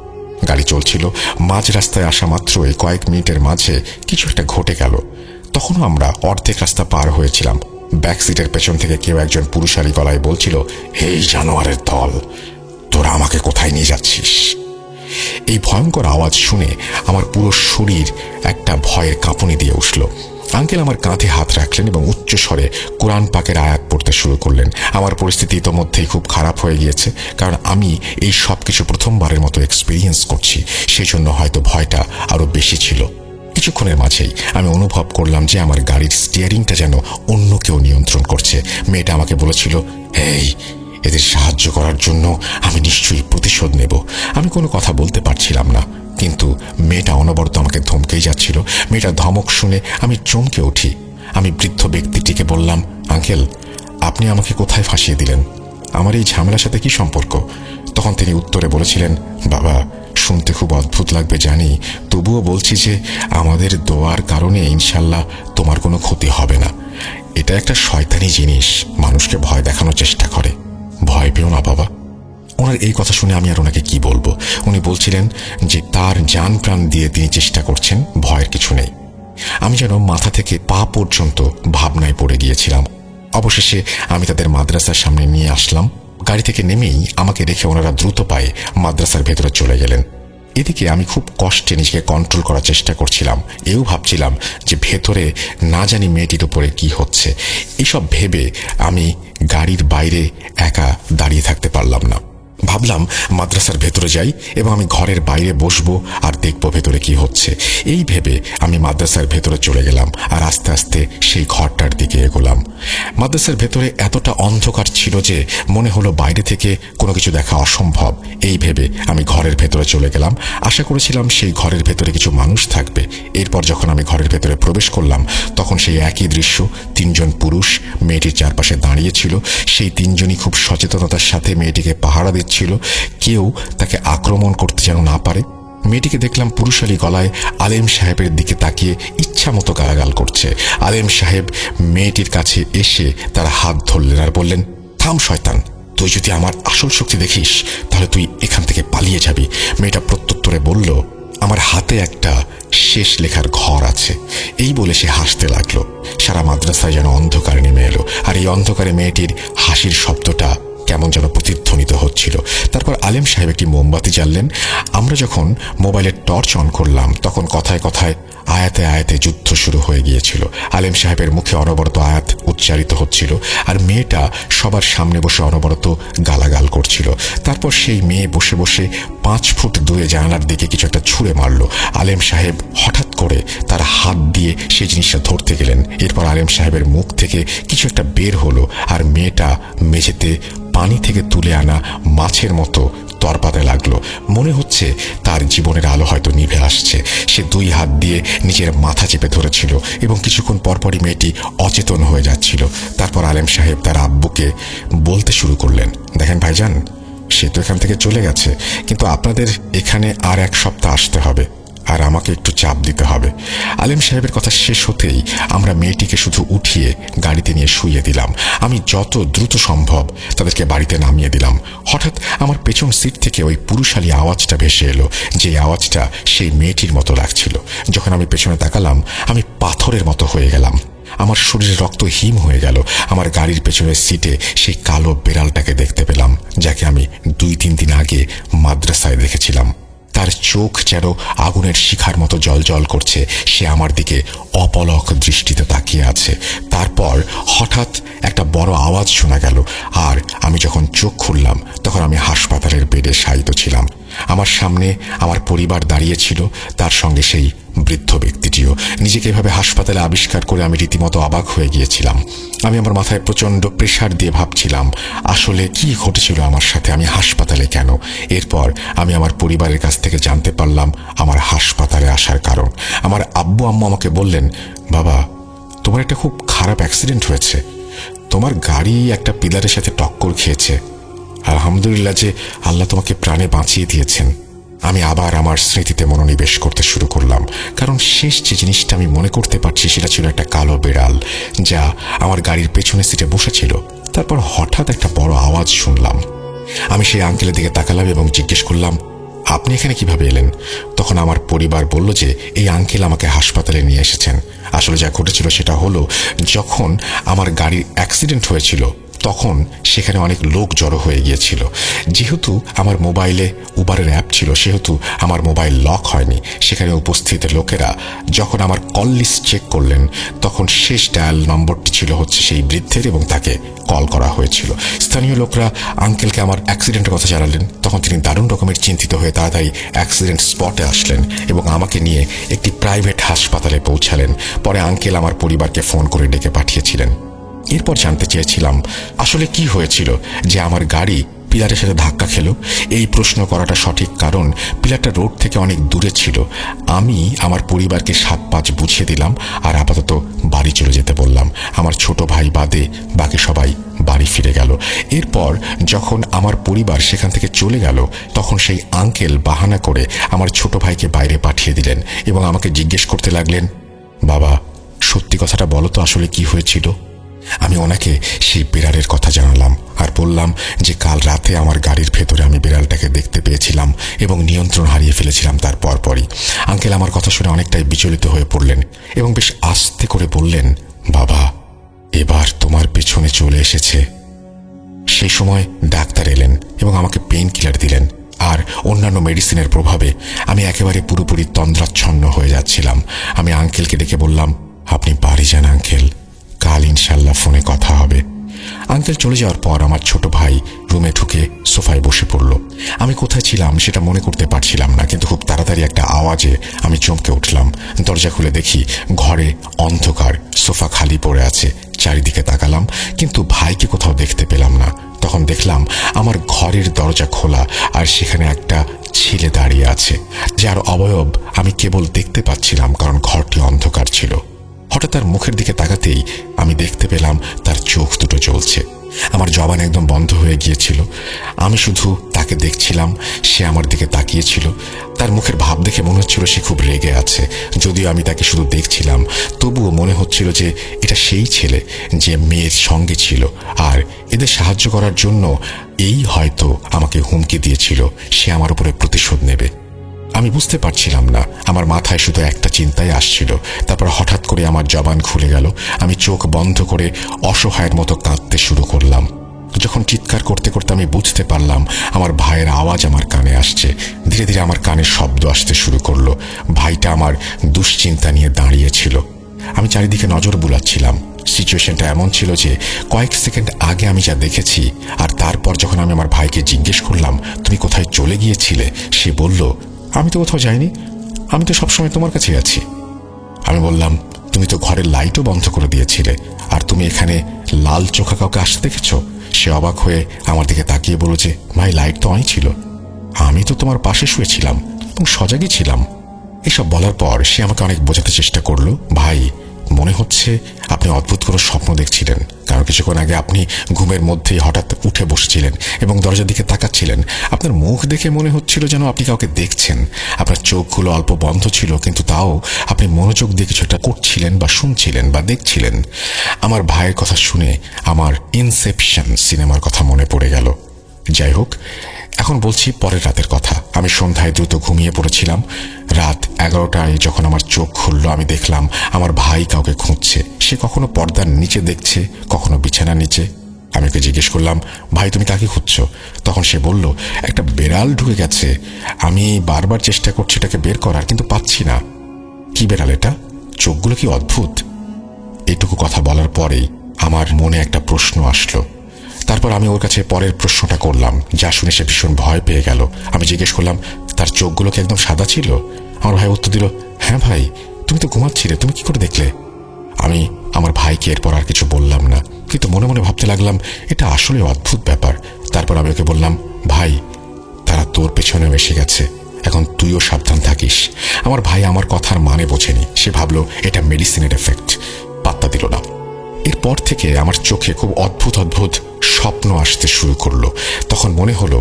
গাড়ি চলছিল। মাঝ রাস্তায় আসা মাত্রই কয়েক মিনিটের মাঝে কিছু একটা ঘটে গেল। তখনও আমরা অর্ধেক রাস্তা পার হয়েছিলাম। ব্যাক সিটের পেছন থেকে কেউ একজন পুরুষালী গলায় বলছিল, এই জানোয়ারের দল, তোরা আমাকে কোথায় নিয়ে যাচ্ছিস? এই ভয়ঙ্কর আওয়াজ শুনে আমার পুরো শরীর একটা ভয়ের কাঁপুনি দিয়ে উঠল। আঙ্কেল আমার কাঁধে হাত রাখলেন এবং উচ্চ স্বরে কোরআন পাকের আয়াত পড়তে শুরু করলেন। আমার পরিস্থিতি ইতোমধ্যেই খুব খারাপ হয়ে গিয়েছে, কারণ আমি এই সব কিছু প্রথমবারের মতো এক্সপিরিয়েন্স করছি। সেই জন্য হয়তো ভয়টা আরো বেশি ছিল। কিছুক্ষণের মাঝেই আমি অনুভব করলাম যে আমার গাড়ির স্টিয়ারিংটা যেন অন্য কেউ নিয়ন্ত্রণ করছে। মেয়েটা আমাকে বলেছিল, এই এদের সাহায্য করার জন্য আমি নিশ্চয়ই প্রতিশোধ নেব। আমি কোনো কথা বলতে পারছিলাম না, কিন্তু মেয়েটা অনবরত আমাকে ধমকেই যাচ্ছিল। মেয়েটার ধমক শুনে আমি চমকে উঠি। আমি বৃদ্ধ ব্যক্তিটিকে বললাম, আঙ্কেল, আপনি আমাকে কোথায় ফাঁসিয়ে দিলেন? আমার এই ঝামেলার সাথে কি সম্পর্ক? তখন তিনি উত্তরে বলেছিলেন, বাবা, শুনতে খুব অদ্ভুত লাগবে জানি, তবুও বলছি যে আমাদের দোয়ার কারণে ইনশাল্লাহ তোমার কোনো ক্ষতি হবে না। এটা একটা শয়তানি জিনিস, মানুষকে ভয় দেখানোর চেষ্টা করে। ভয় পেও না বাবা। ওনার এই কথা শুনে আমি আর ওনাকে কি বলবো। উনি বলছিলেন যে তার জান প্রাণ দিয়ে তিনি চেষ্টা করছেন, ভয়ের কিছু নেই। আমি যেন মাথা থেকে পা পর্যন্ত ভাবনায় পড়ে গিয়েছিলাম। অবশেষে আমি তাদের মাদ্রাসার সামনে নিয়ে আসলাম। গাড়ি থেকে নেমেই আমাকে রেখে ওনারা দ্রুত পায়ে মাদ্রাসার ভেতরে চলে গেলেন। এদিকে আমি খুব কষ্টে নিজেকে কন্ট্রোল করার চেষ্টা করছিলাম। এও ভাবছিলাম যে ভেতরে না জানি মেয়েটির উপরে কি হচ্ছে। এসব ভেবে আমি গাড়ির বাইরে একা দাঁড়িয়ে থাকতে পারলাম না। ভাবলাম মাদ্রাসার ভেতরে যাই এবং আমি ঘরের বাইরে বসবো আর দেখবো ভেতরে কি হচ্ছে। এই ভেবে আমি মাদ্রাসার ভেতরে চলে গেলাম আর আস্তে আস্তে সেই ঘরটার দিকে এগোলাম। মাদ্রাসার ভেতরে এতটা অন্ধকার ছিল যে মনে হলো বাইরে থেকে কোনো কিছু দেখা অসম্ভব। এই ভেবে আমি ঘরের ভেতরে চলে গেলাম। আশা করেছিলাম সেই ঘরের ভেতরে কিছু মানুষ থাকবে। এরপর যখন আমি ঘরের ভেতরে প্রবেশ করলাম, তখন সেই একই দৃশ্য। 3 জন পুরুষ মেয়েটির চারপাশে দাঁড়িয়েছিল। সেই 3 জনই খুব সচেতনতার সাথে মেয়েটিকে পাহারা দিচ্ছিল, কেউ তাকে আক্রমণ করতে যেন না পারে। মেয়েটিকে দেখলাম পুরুষালী গলায় আলেম সাহেবের দিকে তাকিয়ে ইচ্ছা মতো গালাগাল করছে। আলেম সাহেব মেয়েটির কাছে এসে তার হাত ধরলেন আর বললেন, থাম শয়তান, তুই যদি আমার আসল শক্তি দেখিস তাহলে তুই এখান থেকে পালিয়ে যাবি। মেয়েটা প্রত্যুত্তরে বলল, আমার হাতে একটা শেষ লেখার ঘর আছে। এই বলে সে হাসতে লাগলো। সারা মাদ্রাসায় যেন অন্ধকার নেমে এলো, আর এই অন্ধকারে মেয়েটির হাসির শব্দটা কেমন যেন প্রতিধ্বনিত হচ্ছিল। তারপর আলেম সাহেব একটি মোমবাতি জ্বাললেন। আমরা যখন মোবাইলের টর্চ অন করলাম, তখন কথায় কথায় আয়াতে আয়াতে যুদ্ধ শুরু হয়ে গিয়েছিল। আলেম সাহেবের মুখে অনবরত আয়াত উচ্চারিত হচ্ছিল, আর মেয়েটা সবার সামনে বসে অনবরত গালাগাল করছিল। তারপর সেই মেয়ে বসে বসে 5 ফুট দূরে জানালার দিকে কিছু একটা ছুঁড়ে মারল। আলেম সাহেব হঠাৎ করে তার হাত দিয়ে সেই জিনিসটা ধরতে গেলেন। এরপর আলেম সাহেবের মুখ থেকে কিছু একটা বের হলো, আর মেয়েটা মেঝেতে পানি থেকে তুলে আনা মাছের মতো তরপাতে লাগলো। মনে হচ্ছে তার জীবনের আলো হয়তো নিভে আসছে। সে 2 হাত দিয়ে নিজের মাথা চেপে ধরেছিল এবং কিছুক্ষণ পরপরই মেয়েটি অচেতন হয়ে যাচ্ছিল। তারপর আলেম সাহেব তার আব্বুকে বলতে শুরু করলেন, দেখেন ভাইজান, সে তো এখান থেকে চলে গেছে, কিন্তু আপনাদের এখানে আর 1 সপ্তাহ আসতে হবে। আর আমাকে একটু চাপ দিতে হবে। আলেম সাহেবের কথা শেষ হতেই আমরা মেয়েটিকে শুধু উঠিয়ে গাড়িতে নিয়ে শুইয়ে দিলাম। আমি যত দ্রুত সম্ভব তাদেরকে বাড়িতে নামিয়ে দিলাম। হঠাৎ আমার পেছন সিট থেকে ওই পুরুষালী আওয়াজটা ভেসে এলো, যে আওয়াজটা সেই মেয়েটির মতো লাগছিল। যখন আমি পেছনে তাকালাম, আমি পাথরের মতো হয়ে গেলাম। আমার শরীরে রক্ত হিম হয়ে গেল। আমার গাড়ির পেছনের সিটে সেই কালো বেড়ালটাকে দেখতে পেলাম, যাকে আমি 2-3 দিন আগে মাদ্রাসায় দেখেছিলাম। তার চোখ যেন আগুনের শিখার মতো জ্বলজ্বল করছে। সে আমার দিকে অপলক দৃষ্টিতে তাকিয়ে আছে। তারপর হঠাৎ একটা বড় আওয়াজ শোনা গেল, আর আমি যখন চোখ খুললাম তখন আমি হাসপাতালের বেডে শায়িত ছিলাম। আমার সামনে আমার পরিবার দাঁড়িয়ে ছিল, তার সঙ্গে সেই বৃদ্ধ ব্যক্তিটিও। নিজেকে এভাবে হাসপাতালে আবিষ্কার করে আমি রীতিমতো অবাক হয়ে গিয়েছিলাম। আমি আমার মাথায় প্রচণ্ড প্রেশার দিয়ে ভাবছিলাম আসলে কি ঘটেছিল আমার সাথে, আমি হাসপাতালে কেন। এরপর আমি আমার পরিবারের কাছ থেকে জানতে পারলাম আমার হাসপাতালে আসার কারণ। আমার আব্বু আম্মু আমাকে বললেন, বাবা, তোমার একটা খুব খারাপ অ্যাক্সিডেন্ট হয়েছে। তোমার গাড়ি একটা পিলারের সাথে টক্কর খেয়েছে। আলহামদুলিল্লাহ যে আল্লাহ তোমাকে প্রাণে বাঁচিয়ে দিয়েছেন। আমি আবার আমার স্মৃতিতে মনোনিবেশ করতে শুরু করলাম, কারণ শেষ যে জিনিসটা আমি মনে করতে পারছি সেটা ছিল একটা কালো বেড়াল, যা আমার গাড়ির পেছনের সিটে বসেছিল। তারপর হঠাৎ একটা বড় আওয়াজ শুনলাম। আমি সেই আঙ্কেলের দিকে তাকালাম এবং জিজ্ঞেস করলাম, আপনি এখানে কিভাবে এলেন? তখন আমার পরিবার বলল যে এই আঙ্কেল আমাকে হাসপাতালে নিয়ে এসেছেন। আসলে যা ঘটেছিল সেটা হলো, যখন আমার গাড়ির অ্যাক্সিডেন্ট হয়েছিল তখন সেখানে অনেক লোক জড়ো হয়ে গিয়েছিল। যেহেতু আমার মোবাইলে উবারের অ্যাপ ছিল, সেহেতু আমার মোবাইল লক হয়নি। সেখানে উপস্থিত লোকেরা যখন আমার কল লিস্ট চেক করলেন, তখন শেষ ডায়াল নম্বরটি ছিল হচ্ছে সেই বৃদ্ধের, এবং তাকে কল করা হয়েছিল। স্থানীয় লোকরা আঙ্কেলকে আমার অ্যাক্সিডেন্টের কথা জানালেন। তখন তিনি দারুণ রকমের চিন্তিত হয়ে তাড়াতাড়ি অ্যাক্সিডেন্ট স্পটে আসলেন এবং আমাকে নিয়ে একটি প্রাইভেট হাসপাতালে পৌঁছালেন। পরে আঙ্কেল আমার পরিবারকে ফোন করে ডেকে পাঠিয়েছিলেন। এরপর জানতে চেয়েছিলাম আসলে কি হয়েছিল যে আমার গাড়ি পিলারের সাথে ধাক্কা খেল। এই প্রশ্ন করাটা সঠিক, কারণ পিলারটা রোড থেকে অনেক দূরে ছিল। আমি আমার পরিবারকে 7-5 বুঝিয়ে দিলাম আর আপাতত বাড়ি চলে যেতে বললাম। আমার ছোট ভাই বাদে বাকি সবাই বাড়ি ফিরে গেল। এরপর যখন আমার পরিবার সেখান থেকে চলে গেল, তখন সেই আঙ্কেল বাহানা করে আমার ছোট ভাইকে বাইরে পাঠিয়ে দিলেন এবং আমাকে জিজ্ঞেস করতে লাগলেন, বাবা, সত্যি কথাটা বলো তো আসলে কি হয়েছিল? আমি ওনাকে সেই বিড়ালের কথা জানালাম আর বললাম যে কাল রাতে আমার গাড়ির ভেতরে আমি বিড়ালটাকে দেখতে পেয়েছিলাম এবং নিয়ন্ত্রণ হারিয়ে ফেলেছিলাম তার পরপরই। আঙ্কেল আমার কথা শুনে অনেকটাই বিচলিত হয়ে পড়লেন এবং বেশ আস্তে করে বললেন, বাবা, এবার তোমার পেছনে চলে এসেছে। সেই সময় ডাক্তার এলেন এবং আমাকে পেইন কিলার দিলেন, আর অন্যান্য মেডিসিনের প্রভাবে আমি একেবারে পুরোপুরি তন্দ্রাচ্ছন্ন হয়ে যাচ্ছিলাম। আমি আঙ্কেলকে ডেকে বললাম, আপনি বাড়ি যান আঙ্কেল, কাল ইনশাল্লাহ ফোনে কথা হবে। আঙ্কেল চলে যাওয়ার পর আমার ছোট ভাই রুমে ঢুকে সোফায় বসে পড়ল। আমি কোথায় ছিলাম সেটা মনে করতে পারছিলাম না, কিন্তু খুব তাড়াতাড়ি একটা আওয়াজে আমি চমকে উঠলাম। দরজা খুলে দেখি ঘরে অন্ধকার, সোফা খালি পড়ে আছে। চারিদিকে তাকালাম, কিন্তু ভাইকে কোথাও দেখতে পেলাম না। তখন দেখলাম আমার ঘরের দরজা খোলা, আর সেখানে একটা ছেলে দাঁড়িয়ে আছে, যার অবয়ব আমি কেবল দেখতে পাচ্ছিলাম কারণ ঘরটি অন্ধকার ছিল। হঠাৎ তার মুখের দিকে তাকাতেই আমি দেখতে পেলাম তার চোখ দুটো জ্বলছে। আমার জবান একদম বন্ধ হয়ে গিয়েছিল। আমি শুধু তাকে দেখছিলাম, সে আমার দিকে তাকিয়েছিল। তার মুখের ভাব দেখে মনে হচ্ছিল সে খুব রেগে আছে। যদিও আমি তাকে শুধু দেখছিলাম, তবুও মনে হচ্ছিল যে এটা সেই ছেলে যে মেয়ের সঙ্গে ছিল, আর এদের সাহায্য করার জন্য এই হয়তো আমাকে হুমকি দিয়েছিল সে আমার উপরে প্রতিশোধ নেবে। আমি বুঝতে পারছিলাম না, আমার মাথায় শুধু একটা চিন্তাই আসছিল। তারপর হঠাৎ করে আমার জবান খুলে গেল। আমি চোখ বন্ধ করে অসহায়ের মতো কাঁদতে শুরু করলাম। যখন চিৎকার করতে করতে আমি বুঝতে পারলাম আমার ভাইয়ের আওয়াজ আমার কানে আসছে। ধীরে ধীরে আমার কানে শব্দ আসতে শুরু করলো। ভাইটা আমার দুশ্চিন্তা নিয়ে দাঁড়িয়েছিল। আমি চারিদিকে নজর বুলাচ্ছিলাম। সিচুয়েশনটা এমন ছিল যে কয়েক সেকেন্ড আগে আমি যা দেখেছি, আর তারপর যখন আমি আমার ভাইকে জিজ্ঞেস করলাম, তুমি কোথায় চলে গিয়েছিলে, সে বলল, আমি তো কোথাও যাইনি, আমি তো সবসময় তোমার কাছে আছি। আমি বললাম, তুমি তো ঘরের লাইটও বন্ধ করে দিয়েছিলে, আর তুমি এখানে লাল চোখা কাউকে আসতে দেখেছ? সে অবাক হয়ে আমার দিকে তাকিয়ে বলল যে, ভাই, লাইট তো অনই ছিল, আমি তো তোমার পাশে শুয়েছিলাম এবং সজাগই ছিলাম। এসব বলার পর সে আমাকে অনেক বোঝাতে চেষ্টা করলো, ভাই, মনে হচ্ছে আপনি অদ্ভুত কোনো স্বপ্ন দেখছিলেন, কারণ কিছুক্ষণ আগে আপনি ঘুমের মধ্যেই হঠাৎ উঠে বসেছিলেন এবং দরজার দিকে তাকাচ্ছিলেন। আপনার মুখ দেখে মনে হচ্ছিল যেন আপনি কাউকে দেখছেন। আপনার চোখগুলো অল্প বন্ধ ছিল, কিন্তু তাও আপনি মনোযোগ দিয়ে কিছু একটা করছিলেন বা শুনছিলেন বা দেখছিলেন। আমার ভাইয়ের কথা শুনে আমার ইনসেপশন সিনেমার কথা মনে পড়ে গেল। যাই হোক, এখন বলছি পরের রাতের কথা। আমি সন্ধ্যায় দ্রুত ঘুমিয়ে পড়েছিলাম। রাত 11টায় যখন আমার চোখ খুলল, আমি দেখলাম আমার ভাই কাউকে খুঁজছে। সে কখনো পর্দার নিচে দেখছে, কখনো বিছানার নিচে। আমি ওকে জিজ্ঞেস করলাম, ভাই তুমি কাকে খুঁজছো? তখন সে বলল, একটা বেড়াল ঢুকে গেছে। আমি বারবার চেষ্টা করছি এটাকে বের করার, কিন্তু পাচ্ছি না। কি বেড়াল এটা? চোখগুলো কি অদ্ভুত। এটুকু কথা বলার পরেই আমার মনে একটা প্রশ্ন আসলো। তারপর আমি ওর কাছে পরের প্রশ্নটা করলাম, যা শুনে সে ভীষণ ভয় পেয়ে গেল। আমি জিজ্ঞেস করলাম, তার চোখগুলো কি একদম সাদা ছিল? আমার ভাই উত্তর দিল, হ্যাঁ ভাই, তুমি তো ঘুমাচ্ছিলে, তুমি কি করে দেখলে? আমি আমার ভাইকে এরপর আর কিছু বললাম না, কিন্তু মনে মনে ভাবতে লাগলাম এটা আসলে অদ্ভুত ব্যাপার। তারপর আমি ওকে বললাম, ভাই তারা তোর পেছনেও এসে গেছে, এখন তুইও সাবধান থাকিস। আমার ভাই আমার কথার মানে বোঝেনি। সে ভাবলো এটা মেডিসিনের এফেক্ট, পাত্তা দিল না। এরপর থেকে আমার চোখে খুব অদ্ভুত অদ্ভুত স্বপ্ন আসতে শুরু করলো। তখন মনে হলো,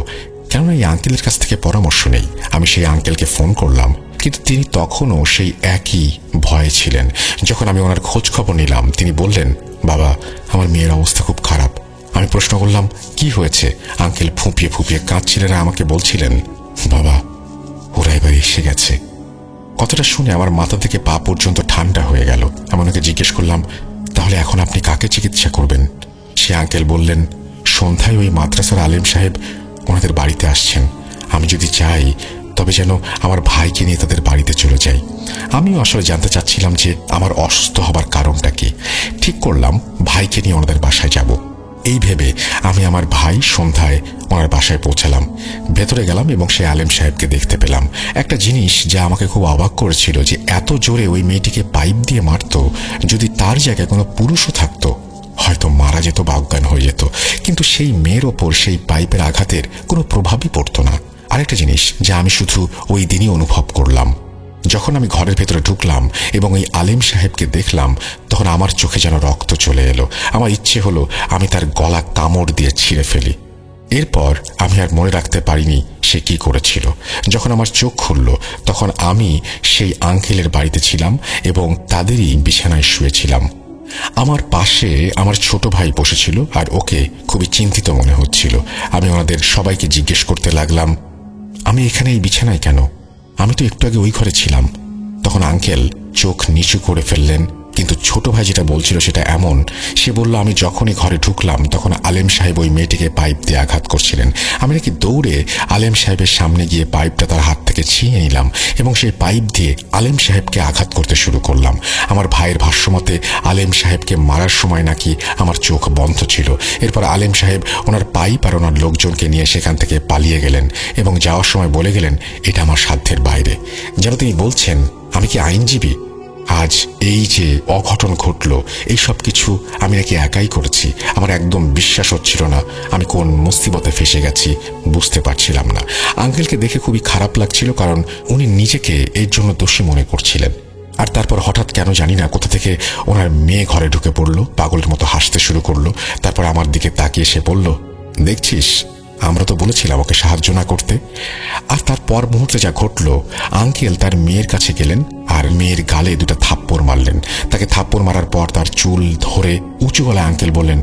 কেননা এই আঙ্কেলের কাছ থেকে পরামর্শ নেই। আমি সেই আঙ্কেলকে ফোন করলাম, কিন্তু তিনি তখনও সেই একই ভয়ে ছিলেন। যখন আমি ওনার খোঁজ খবর নিলাম, তিনি বললেন, বাবা আমার মেয়ের অবস্থা খুব খারাপ। আমি প্রশ্ন করলাম, কি হয়েছে? আঙ্কেল ফুঁপিয়ে ফুঁপিয়ে কাঁদছিলেন আর আমাকে বলছিলেন, বাবা ওরা এবার এসে গেছে। কথাটা শুনে আমার মাথা থেকে পা পর্যন্ত ঠান্ডা হয়ে গেল। আমি ওনাকে জিজ্ঞেস করলাম, তাহলে এখন আপনি কাকে চিকিৎসা করবেন? সে আঙ্কেল বললেন, সন্ধ্যায় ওই মাদ্রাসার আলেম সাহেব ওনাদের বাড়িতে আসছেন। আমি যদি চাই তবে যেন আমার ভাইকে নিয়ে তাদের বাড়িতে চলে যাই। আমিও আসলে জানতে চাচ্ছিলাম যে আমার অসুস্থ হবার কারণটা কি। ঠিক করলাম ভাইকে নিয়ে ওনাদের বাসায় যাব। এই ভেবে আমি আমার ভাই সন্ধ্যায় ওনার বাসায় পৌঁছালাম। ভেতরে গেলাম এবং সেই আলেম সাহেবকে দেখতে পেলাম। একটা জিনিস যা আমাকে খুব অবাক করেছিল, যে এত জোরে ওই মেয়েটিকে পাইপ দিয়ে মারত, যদি তার জায়গায় কোনো পুরুষও থাকতো হয়তো মারা যেত বা অজ্ঞান হয়ে যেত, কিন্তু সেই মেয়ের ওপর সেই পাইপের আঘাতের কোনো প্রভাবই পড়তো না। আরেকটা জিনিস যা আমি শুধু ওই দিনই অনুভব করলাম, যখন আমি ঘরের ভেতরে ঢুকলাম এবং ওই আলেম সাহেবকে দেখলাম, তখন আমার চোখে যেন রক্ত চলে এলো। আমার ইচ্ছে হলো আমি তার গলা কামড় দিয়ে ছিঁড়ে ফেলি। এরপর আমি আর মনে রাখতে পারিনি সে কি করেছিল। যখন আমার চোখ খুলল, তখন আমি সেই আঙ্কেলের বাড়িতে ছিলাম এবং তাদেরই বিছানায় শুয়েছিলাম। আমার পাশে আমার ছোট ভাই বসেছিল আর ওকে খুবই চিন্তিত মনে হচ্ছিল। আমি ওনাদের সবাইকে জিজ্ঞেস করতে লাগলাম, আমি এখানে এই বিছানায় কেন? আমি তো একটু আগে ওই ঘরে ছিলাম। তখন আঙ্কেল চোখ নিচু করে ফেললেন, কিন্তু ছোট ভাই যেটা বলছিল সেটা এমন। সে বলল, আমি যখনই ঘরে ঢুকলাম তখন আলেম সাহেব ওই মেয়েটিকে পাইপ দিয়ে আঘাত করছিলেন। আমি নাকি দৌড়ে আলেম সাহেবের সামনে গিয়ে পাইপটা তার হাত থেকে ছিনিয়ে নিলাম এবং সেই পাইপ দিয়ে আলেম সাহেবকে আঘাত করতে শুরু করলাম। আমার ভাইয়ের ভাষ্যমতে আলেম সাহেবকে মারার সময় নাকি আমার চোখ বন্ধ ছিল। এরপর আলেম সাহেব ওনার পাইপ আর ওনার লোকজনকে নিয়ে সেখান থেকে পালিয়ে গেলেন এবং যাওয়ার সময় বলে গেলেন, এটা আমার সাধ্যের বাইরে। যেন তিনি বলছেন, আমি কি আইনজীবী? আজ এই যে অঘটন ঘটল, এই সব কিছু আমি নাকি একাই করেছি। আমার একদম বিশ্বাস হচ্ছিল না। আমি কোন মুসিবতে ফেসে গেছি বুঝতে পারছিলাম না। আঙ্কেলকে দেখে খুবই খারাপ লাগছিল, কারণ উনি নিজেকে এর জন্য দোষী মনে করছিলেন। আর তারপর হঠাৎ কেন জানি না কোথা থেকে ওনার মেয়ে ঘরে ঢুকে পড়লো, পাগলের মতো হাসতে শুরু করলো। তারপর আমার দিকে তাকিয়ে সে বলল, দেখছিস আমরা তো বলেছিলাম ওকে সাহায্য না করতে। আর তারপর মুহূর্তে যা ঘটলো, আঙ্কেল তার মেয়ের কাছে গেলেন আর মেয়ের গালে দুটো থাপ্পড় মারলেন। তাকে থাপ্পড় মারার পর তার চুল ধরে উঁচু গলায় আঙ্কেল বললেন,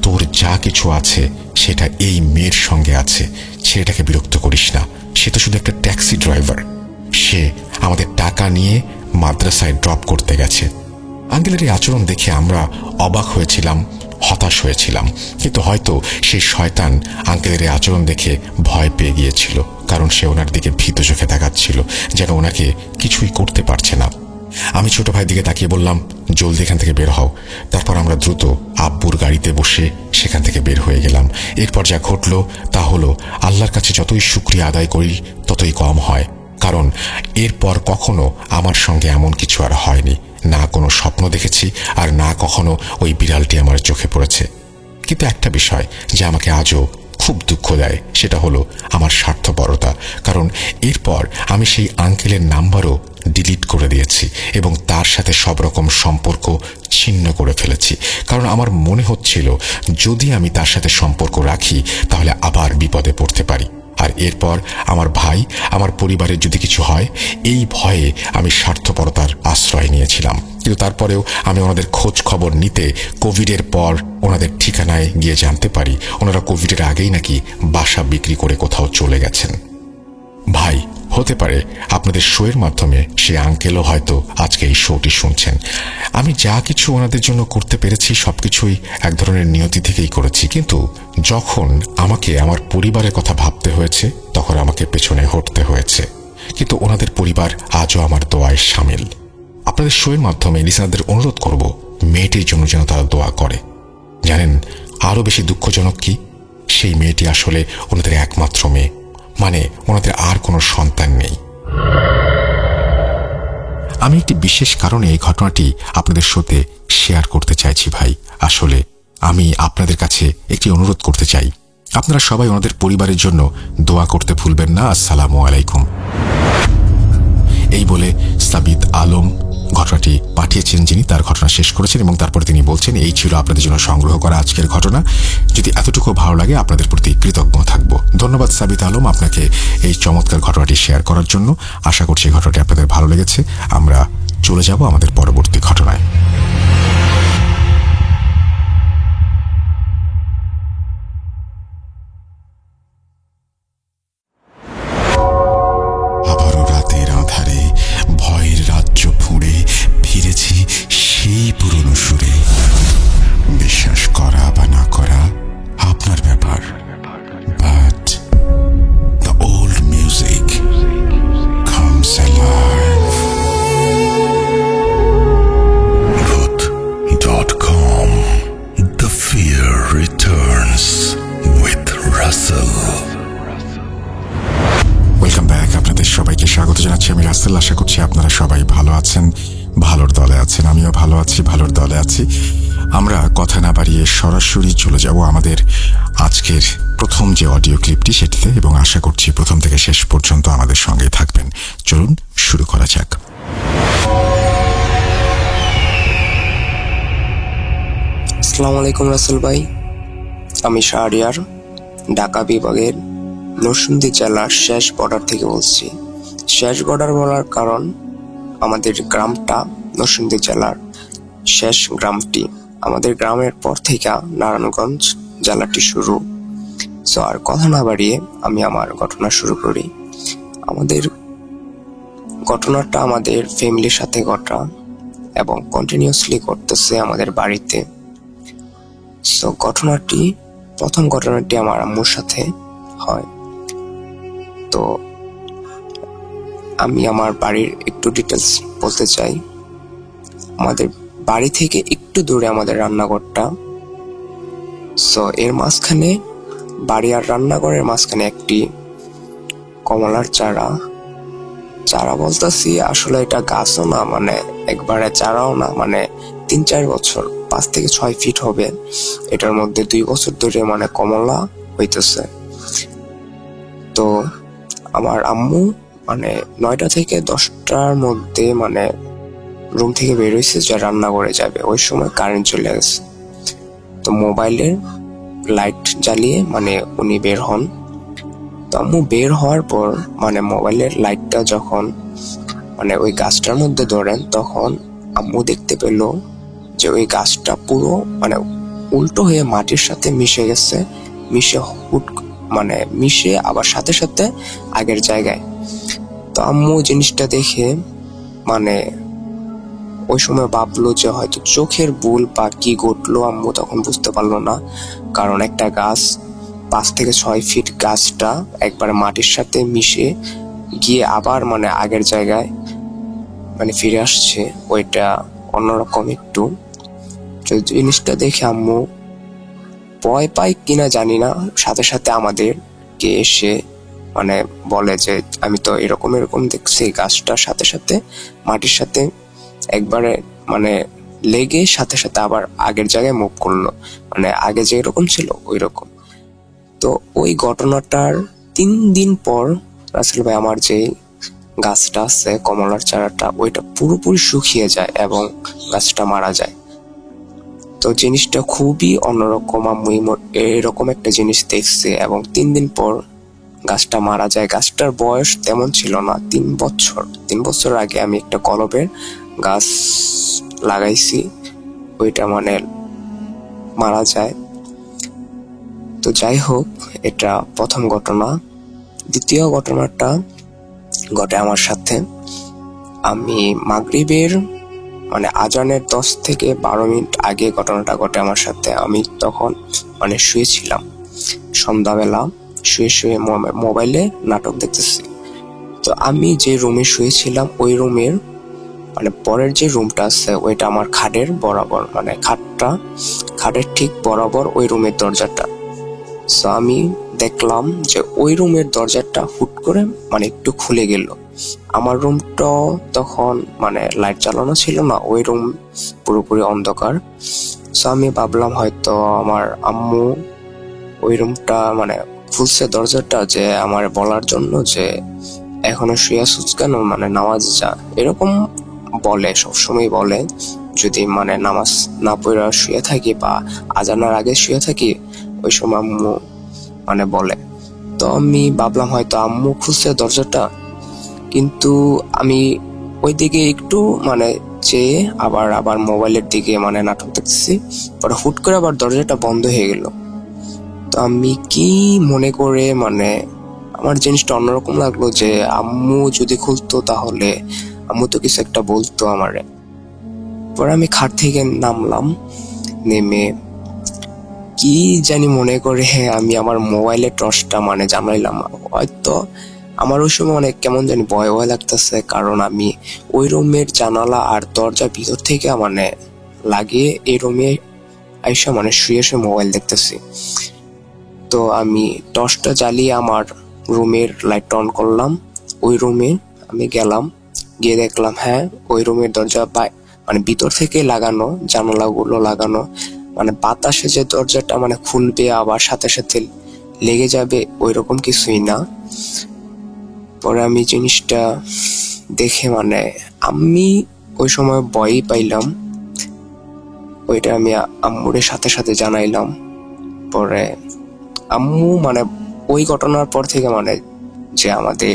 তোর যা কিছু আছে সেটা এই মেয়ের সঙ্গে আছে। ছেলেটাকে বিরক্ত করিস না, সে তো শুধু একটা ট্যাক্সি ড্রাইভার। সে আমাদের টাকা নিয়ে মাদ্রাসায় ড্রপ করতে গেছে। আঙ্কেলের এই আচরণ দেখে আমরা অবাক হয়েছিলাম, হতাশ হয়েছিলাম, কিন্তু হয়তো সেই শয়তান আঙ্কেলের এই আচরণ দেখে ভয় পেয়ে গিয়েছিল, কারণ সে ওনার দিকে ভীত চোখে তাকাচ্ছিল, যেন ওনাকে কিছুই করতে পারছে না। আমি ছোট ভাইয়ের দিকে তাকিয়ে বললাম, জলদি এখান থেকে বের হও। তারপর আমরা দ্রুত আব্বুর গাড়িতে বসে সেখান থেকে বের হয়ে গেলাম। এরপর যা ঘটল তা হলো, আল্লাহর কাছে যতই শুকরিয়া আদায় করি ততই কম হয়, কারণ এরপর কখনো আমার সঙ্গে এমন কিছু আর হয়নি। না কোনো স্বপ্ন দেখেছি আর না কখনো ওই বিড়ালটি আমার চোখে পড়েছে। কিন্তু একটা বিষয় যা আমাকে আজও খুব দুঃখ দেয়, সেটা হলো আমার স্বার্থপরতা। কারণ এরপর আমি সেই আঙ্কেলের নাম্বারও ডিলিট করে দিয়েছি এবং তার সাথে সব রকম সম্পর্ক ছিন্ন করে ফেলেছি। কারণ আমার মনে হচ্ছিল যদি আমি তার সাথে সম্পর্ক রাখি তাহলে আবার বিপদে পড়তে পারি। আর এরপর আমার ভাই, আমার পরিবারের যদি কিছু হয়, এই ভয়ে আমি স্বার্থপরতার আশ্রয় নিয়েছিলাম। কিন্তু তারপরেও আমি ওনাদের খোঁজ খবর নিতে কোভিডের পর ওনাদের ঠিকানায় গিয়ে জানতে পারি ওনারা কোভিডের আগেই নাকি বাসা বিক্রি করে কোথাও চলে গেছেন। ভাই, হতে পারে আপনাদের শোয়ের মাধ্যমে সে আঙ্কেলও হয়তো আজকে এই শোটি শুনছেন। আমি যা কিছু ওনাদের জন্য করতে পেরেছি সবকিছুই এক ধরনের নিয়তি থেকেই করেছি, কিন্তু যখন আমাকে আমার পরিবারের কথা ভাবতে হয়েছে তখন আমাকে পেছনে হটতে হয়েছে। কিন্তু ওনাদের পরিবার আজও আমার দোয়ায় সামিল। আপনাদের শোয়ের মাধ্যমে লিসনারদের অনুরোধ করব মেয়েটির জন্য যেন তারা দোয়া করে। জানেন আরো বেশি দুঃখজনক কি, সেই মেয়েটি আসলে ওনাদের একমাত্র মেয়ে, মানে ওনাদের আর কোনো সন্তান নেই। আমি একটি বিশেষ কারণে এই ঘটনাটি আপনাদের সাথে শেয়ার করতে চাইছি ভাই। আসলে আমি আপনাদের কাছে একটি অনুরোধ করতে চাই, আপনারা সবাই ওনাদের পরিবারের জন্য দোয়া করতে ভুলবেন না। আসসালামু আলাইকুম। এই বলে সাবিত আলম ঘটনাটি পাঠিয়েছেন, যিনি তার ঘটনা শেষ করেছেন এবং তারপরে তিনি বলছেন এই ছিল আপনাদের জন্য সংগ্রহ করা আজকের ঘটনা। যদি এতটুকু ভালো লাগে আপনাদের প্রতি কৃতজ্ঞ থাকবো। ধন্যবাদ সাবিত আলম আপনাকে এই চমৎকার ঘটনাটি শেয়ার করার জন্য। আশা করছি ঘটনাটি আপনাদের ভালো লেগেছে। আমরা চলে যাব আমাদের পরবর্তী ঘটনায়। আবারও রাতের আঁধারে ভয়ের রাজ্য ফুঁড়ে ফিরেছি সেই পুরনো সুরে। বিশ্বাস করা বা না করা আপনার ব্যাপার, but the old music comes alive. Voot.com. The fear returns with Russell. Welcome back. আপনাদের সবাইকে স্বাগত জানাচ্ছি। আমি রাসেল। আশা করছি আপনারা সবাই ভালো আছেন, ভালোর দলে আছেন। আমিও ভালো আছি, ভালোর দলে আছি। আমরা কথা না বাড়িয়ে সরাসরি চলে যাব আমাদের আজকের প্রথম যে অডিও ক্লিপটি সেটিতে, এবং আশা করছি প্রথম থেকে শেষ পর্যন্ত আমাদের সঙ্গে থাকবেন। চলুন শুরু করা যাক। আসসালামু আলাইকুম রাসেল ভাই, আমি শাহরিয়ার, ঢাকা বিভাগের নরসিংদী জেলার শেষ বর্ডার থেকে বলছি। শেষ বর্ডার বলার কারণ আমাদের গ্রামটা নরসিংদী জেলার শেষ গ্রামটি। আমাদের গ্রামের পর থেকে নারায়ণগঞ্জ জেলাটি শুরু। সো আর কথা না বাড়িয়ে আমি আমার ঘটনা শুরু করি। আমাদের ঘটনাটা আমাদের ফ্যামিলির সাথে ঘটা এবং কন্টিনিউয়াসলি করতেছে আমাদের বাড়িতে। সো প্রথম ঘটনাটি আমার আম্মুর সাথে হয়। তো আমি আমার বাড়ির একটু ডিটেলস বলতে চাই। আমাদের বাড়ি থেকে একটু দূরে আমাদের রান্নাঘরটা। সো এর মাঝখানে, বাড়ি আর রান্নাঘরের মাঝখানে একটি কমলার চারা বলতেছি, আসলে এটা গাছও না, মানে একবারে চারাও না, মানে 3-4 বছর, 5 থেকে 6 ফিট হবে। এটার মধ্যে 2 বছর ধরে মানে কমলা হইতেছে। তো আমার আম্মু মানে 9টা থেকে 10টার মধ্যে মানে রুম থেকে বের হয়েছে যে রান্না করে যাবে। ওই সময় কারেন্ট চলে গেছে। তো মোবাইলের লাইট জ্বালিয়ে মানে উনি বের হন। তো আম্মু বের হওয়ার পর মানে মোবাইলের লাইটটা যখন মানে ওই গাছটার মধ্যে ধরেন, তখন আম্মু দেখতে পেল যে ওই গাছটা পুরো মানে উল্টো হয়ে মাটির সাথে মিশে গেছে। মিশে আবার সাথে সাথে আগের জায়গায়। তো আম্মু জিনিসটা দেখে মানে ওই সময় ভাবলো যে হয়তো চোখের ভুল বা কি ঘটলো, আম্মু তখন বুঝতে পারলো না। কারণ একটা গাছ 5 থেকে 6 ফিট, গাছটা একবারে মাটির সাথে মিশে গিয়ে আবার মানে আগের জায়গায় মানে ফিরে আসছে। ওইটা অন্যরকম একটু। তো জিনিসটা দেখে আম্মু ভয় পায় কিনা জানি না, সাথে সাথে আমাদেরকে এসে মানে বলে যে আমি তো এরকম দেখছি। গাছটার সাথে সাথে মাটির সাথে একবারে মানে লেগে সাথে সাথে আবার আগের জায়গায় মুভ করলো, মানে আগে যে এরকম ছিল ওই রকম। তো ওই ঘটনাটার 3 দিন পর রাসেল ভাই আমার যে গাছটা আছে কমলার চারাটা, ওইটা পুরোপুরি শুকিয়ে যায় এবং গাছটা মারা যায়। তো জিনিসটা খুবই অন্যরকম, আমি এরকম একটা জিনিস দেখছি। এবং 3 দিন পর গাছটা মারা যায়। গাছটার বয়স তেমন ছিল না, 3 বছর আগে আমি একটা কলবের গাছ লাগাইছি, ওইটা মানে মারা যায়। তো যাই হোক, এটা প্রথম ঘটনা। দ্বিতীয় ঘটনাটা ঘটে আমার সাথে। আমি মাগরিবের মানে আজানের 10 থেকে 12 মিনিট আগে ঘটনাটা ঘটে আমার সাথে। আমি তখন মানে শুয়েছিলাম, সন্ধ্যাবেলা শুয়ে মোবাইলে নাটক দেখতেছি। তো আমি যে রুমে শুয়েছিলাম ওই রুমের মানে পরের যে রুমটা আছে ওইটা আমার খাটের বরাবর, মানে খাটের ঠিক বরাবর ওই রুমের দরজাটা। সো আমি দেখলাম যে ওই রুমের দরজাটা হুট করে মানে একটু খুলে গেল। আমার রুমটা তখন মানে লাইট চালানো ছিল না, ওই রুম পুরোপুরি অন্ধকার। সো আমি ভাবলাম হয়তো আমার আম্মু ওই রুমটা মানে খুলছে দরজাটা, যে আমার বলার জন্য যে এখনো শুয়ে আছিস কেন, মানে নামাজ যা, এরকম বলে, সবসময় বলে। যদি মানে নামাজ না পড়ে শুয়ে থাকি বা আজানের আগে শুয়ে থাকি, ওই সময় আম্মু মানে বলে। তো আমি ভাবলাম হয়তো আম্মু খুলছে দরজাটা, কিন্তু আমি ওই দিকে একটু মানে চেয়ে আবার মোবাইলের দিকে মানে নাটক দেখতেছি। পরে হুট করে আবার দরজাটা বন্ধ হয়ে গেল। তো আমি কি মনে করে মানে আমার জিনিসটা অন্যরকম লাগলো, যে আম্মু যদি খুলতো তাহলে আম্মু তো কিছু একটা বলতো আমারে। পরে আমি খাট থেকে নামলাম, নেমে কি জানি মনে করে আমি আমার মোবাইলের টর্চটা মানে জ্বালাইলাম। হয়তো আমার ওই সময় অনেক কেমন জানি ভয় লাগতেছে, কারণ আমি ওই রুমের জানালা আর দরজা ভিতর থেকে মানে লাগিয়ে এই রুমে আইসা মানে শুয়ে মোবাইল দেখতেছি। তো আমি টর্চটা জ্বালিয়ে আমার রুমের লাইট অন করলাম। ওই রুমে আমি গেলাম, গিয়ে দেখলাম ওই রুমের দরজা মানে ভিতর থেকে লাগানো, জানালাগুলো লাগানো, মানে বাতাসে যে দরজাটা মানে খুলবে আবার সাথে সাথে লেগে যাবে ওই রকম কিছুই না। পরে আমি জিনিসটা দেখে মানে আমি ওই সময় ভয়ই পাইলাম। ওইটা আমি আম্মুর সাথে সাথে জানাইলাম। পরে আম্মু মানে ওই ঘটনার পর থেকে মানে যে আমাদের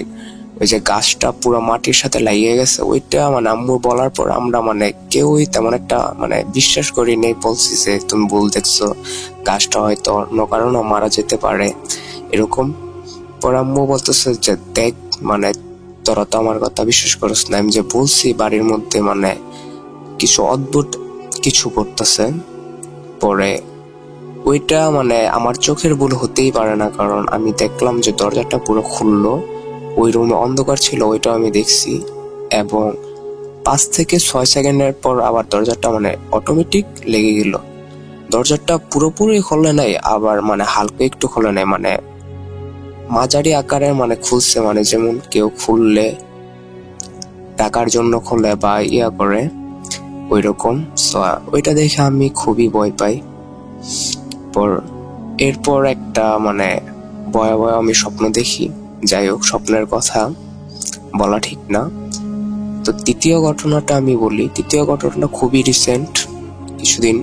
ওই যে গাছটা পুরো মাটির সাথে লাগিয়ে গেছে, ওইটা মানে আম্মু বলার পর আমরা মানে কেউই তেমন একটা মানে বিশ্বাস করি নেই। বলছি যে তুমি ভুল দেখছো, গাছটা হয়তো অন্য কারণে মারা যেতে পারে এরকম। পর আম্মু বলতেছে যে দেখ, মানে তোরা তো আমার কথা বিশ্বাস করিস না, আমি যে বলছি বাড়ির মধ্যে মানে কিছু অদ্ভুত কিছু করতেছে। পরে ওইটা মানে আমার চোখের ভুল হতেই পারে না, কারণ আমি দেখলাম যে দরজাটা পুরো খুললো, ওই রুমে অন্ধকার ছিল ওইটাও আমি দেখছি। এবং 5 থেকে 6 সেকেন্ডের পর আবার দরজাটা মানে অটোমেটিক লেগে গেল। দরজাটা পুরোপুরি খোলে নাই, আবার মানে হালকা একটু খোলে নাই, মানে মাঝারি আকারের মানে খুলছে, মানে যেমন কেউ খুললে টাকার জন্য খোলে বা ইয়া করে ওই রকম। ওইটা দেখে আমি খুবই ভয় পাই। এরপর একটা মানে ভয়াবহ আমি স্বপ্ন দেখি। যাই হোক, স্বপ্নের কথা বলা ঠিক না। তো তৃতীয় ঘটনাটা আমি বলি। তৃতীয় ঘটনাটা খুবই রিসেন্ট, কিছুদিন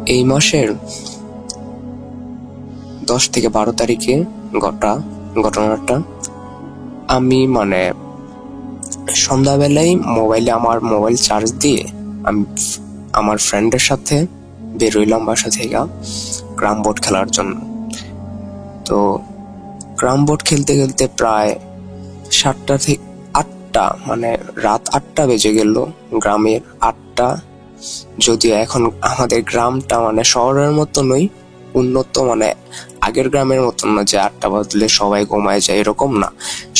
এই মাসের 10 থেকে 12 তারিখে ঘটনাটা। আমি মানে সন্ধ্যাবেলায় আমার মোবাইল চার্জ দিয়ে আমি আমার ফ্রেন্ডের সাথে বেরোইলাম বাসা থেকে ক্যারাম বোর্ড খেলার জন্য। তো ক্যারাম বোর্ড খেলতে খেলতে প্রায় 7টা থেকে 8টা মানে রাত 8টা বেজে গেল। গ্রামের 8টা, যদিও এখন আমাদের গ্রামটা মানে শহরের মতো নই, উন্নত, মানে আগের গ্রামের মতন না যে 8টা বাজলে সবাই ঘুমায় যায়, এরকম না।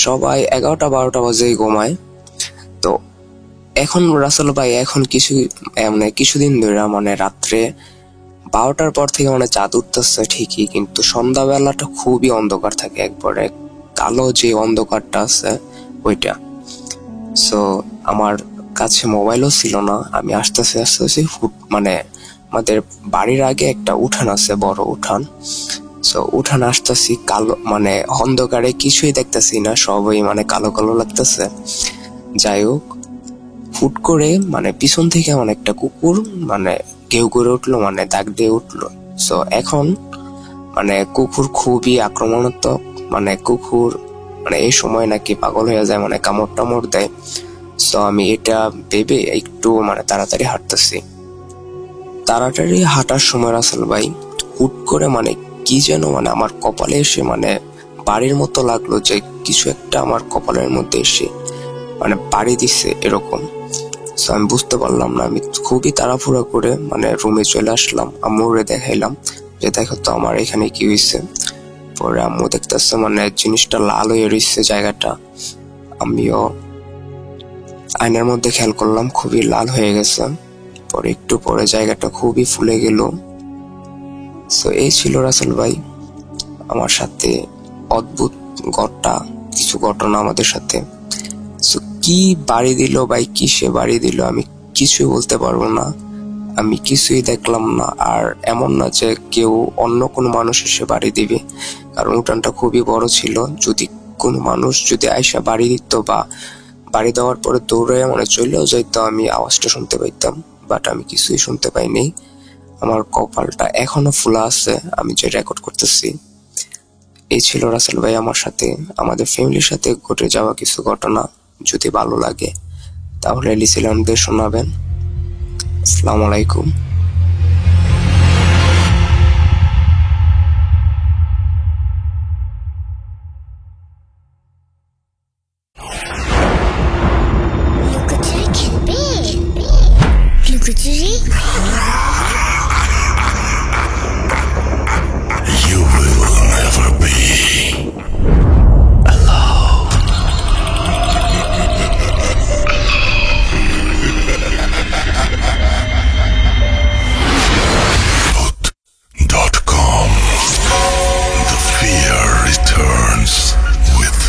সবাই 11টা 12টা বাজেই ঘুমায়। তো এখন রাসেল ভাই এখন কিছুদিন ধরে মানে রাত্রে 12টার পর থেকে মানে চাঁদ উঠতেছে ঠিকই, কিন্তু সন্ধ্যাবেলাটা খুবই অন্ধকার থাকে, একবারে কালো যে অন্ধকারটা আছে ওইটা। সো আমার কাছে মোবাইলও ছিল না। আমি আস্তে আস্তে মানে আমাদের বাড়ির আগে একটা উঠান আছে, বড় উঠান। সো উঠান আসতেছি, কালো মানে অন্ধকারে কিছুই দেখতেছি না, সবই মানে কালো কালো লাগতেছে। যাই হোক, হুট করে মানে পিছন থেকে অনেকটা কুকুর মানে কেউ করে উঠলো, মানে দাগ দিয়ে উঠলো। সো এখন মানে কুকুর খুবই আক্রমণাত্মক, মানে কুকুর মানে এই সময় নাকি পাগল হয়ে যায়, মানে কামড় টামড় দেয়। সো আমি এটা ভেবে একটু মানে তাড়াতাড়ি হাঁটতেছি। তাড়াতাড়ি হাঁটার সময় রাসেল ভাই হুট করে মানে কি যেন মানে আমার কপালে এসে মানে বাড়ির মতো লাগলো, যে কিছু একটা আমার কপালের মধ্যে এসে মানে বাড়ি দিচ্ছে এরকম। সো আমি বুঝতে পারলাম না, আমি খুবই তাড়াহুড়া করে মানে রুমে চলে আসলাম। আম্মুরে দেখাইলাম যে দেখো তো আমার এখানে কি হয়েছে। পরে আম্মু দেখতেছে মানে জিনিসটা লাল হয়ে রয়েছে জায়গাটা। আমিও আয়নার মধ্যে খেয়াল করলাম খুবই লাল হয়ে গেছে। পরে একটু পরে জায়গাটা খুবই ফুলে গেল। সো এই ছিল রাসেল ভাই আমার সাথে অদ্ভুত কিছু ঘটনা আমাদের সাথে। সো কি বাড়ি দিল ভাই, কিসে বাড়ি দিল আমি কিছুই বলতে পারবো না, আমি কিছুই দেখলাম না। আর এমন না যে কেউ অন্য কোনো মানুষ এসে বাড়ি দিবে, কারণ উঠানটা খুবই বড় ছিল। যদি কোনো মানুষ যদি আইসা বাড়ি দিত বা বাড়ি দেওয়ার পরে দৌড়ে মানে চলেও যাইতো, আমি আওয়াজটা শুনতে পাইতাম, বাট আমি কিছুই শুনতে পাইনি। আমার কপালটা এখনো ফোলা আছে আমি যে রেকর্ড করতেছি। এই ছিল রাসেল ভাই আমার সাথে, আমাদের ফ্যামিলির সাথে ঘটে যাওয়া কিছু ঘটনা। যদি ভালো লাগে তাহলে লিসেলামদের শোনাবেন। আসসালামু আলাইকুম। You will never be alone.com. The fear returns with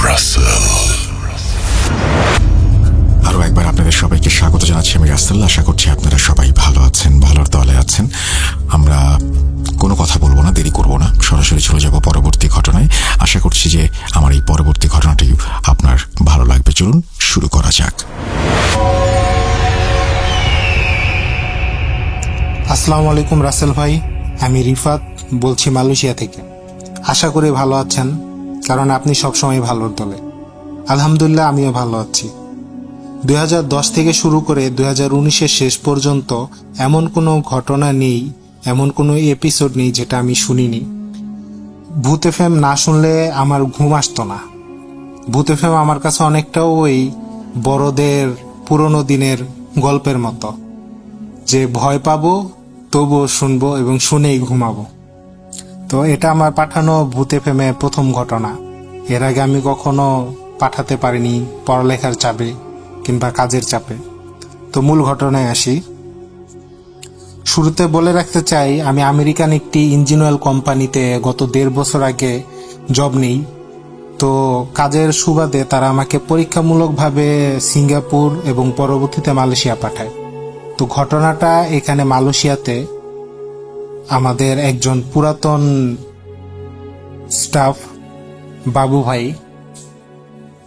Russell. আরো একবার আপনাদের সবাইকে স্বাগত জানাচ্ছি আমি রাসেল। আশা করছি আপনারা সবাই ভালো আছেন, ভালোর দলে আছেন। আমরা কোনো কথা বলবো না, দেরি করবো না, সরাসরি চলে যাব পরবর্তী ঘটনায়। আশা করছি যে আমার এই পরবর্তী ঘটনাটি আপনার ভালো লাগবে। চলুন শুরু করা যাক। আসসালামু আলাইকুম রাসেল ভাই, আমি রিফাত বলছি মালয়েশিয়া থেকে। আশা করি ভালো আছেন, কারণ আপনি সবসময় ভালোর দলে। আলহামদুলিল্লাহ আমিও ভালো আছি। 2010 থেকে শুরু করে 2019-এর শেষ পর্যন্ত এমন কোনো ঘটনা নেই, এমন কোনো এপিসোড নেই যেটা আমি শুনিনি। ভূত এফএম না শুনলে আমার ঘুম আসতো না। ভূত এফএম আমার কাছে অনেকটা ওই বড়দের পুরনো দিনের গল্পের মতো, যে ভয় পাবো তবুও শুনবো এবং শুনেই ঘুমাবো। তো এটা আমার পাঠানো ভূত এফএমে প্রথম ঘটনা। এর আগে আমি কখনো পাঠাতে পারিনি, পড়ালেখার চাপে কিংবা কাজের চাপে। তো মূল ঘটনায় আসি। শুরুতে বলে রাখতে চাই, আমি আমেরিকান একটি ইঞ্জিন অয়েল কোম্পানিতে গত 1.5 বছর আগে জব নেই। তো কাজের সুবাদে তারা আমাকে পরীক্ষামূলকভাবে সিঙ্গাপুর এবং পরবর্তীতে মালয়েশিয়া পাঠায়। তো ঘটনাটা এখানে মালয়েশিয়াতে আমাদের একজন পুরাতন স্টাফ বাবু ভাই,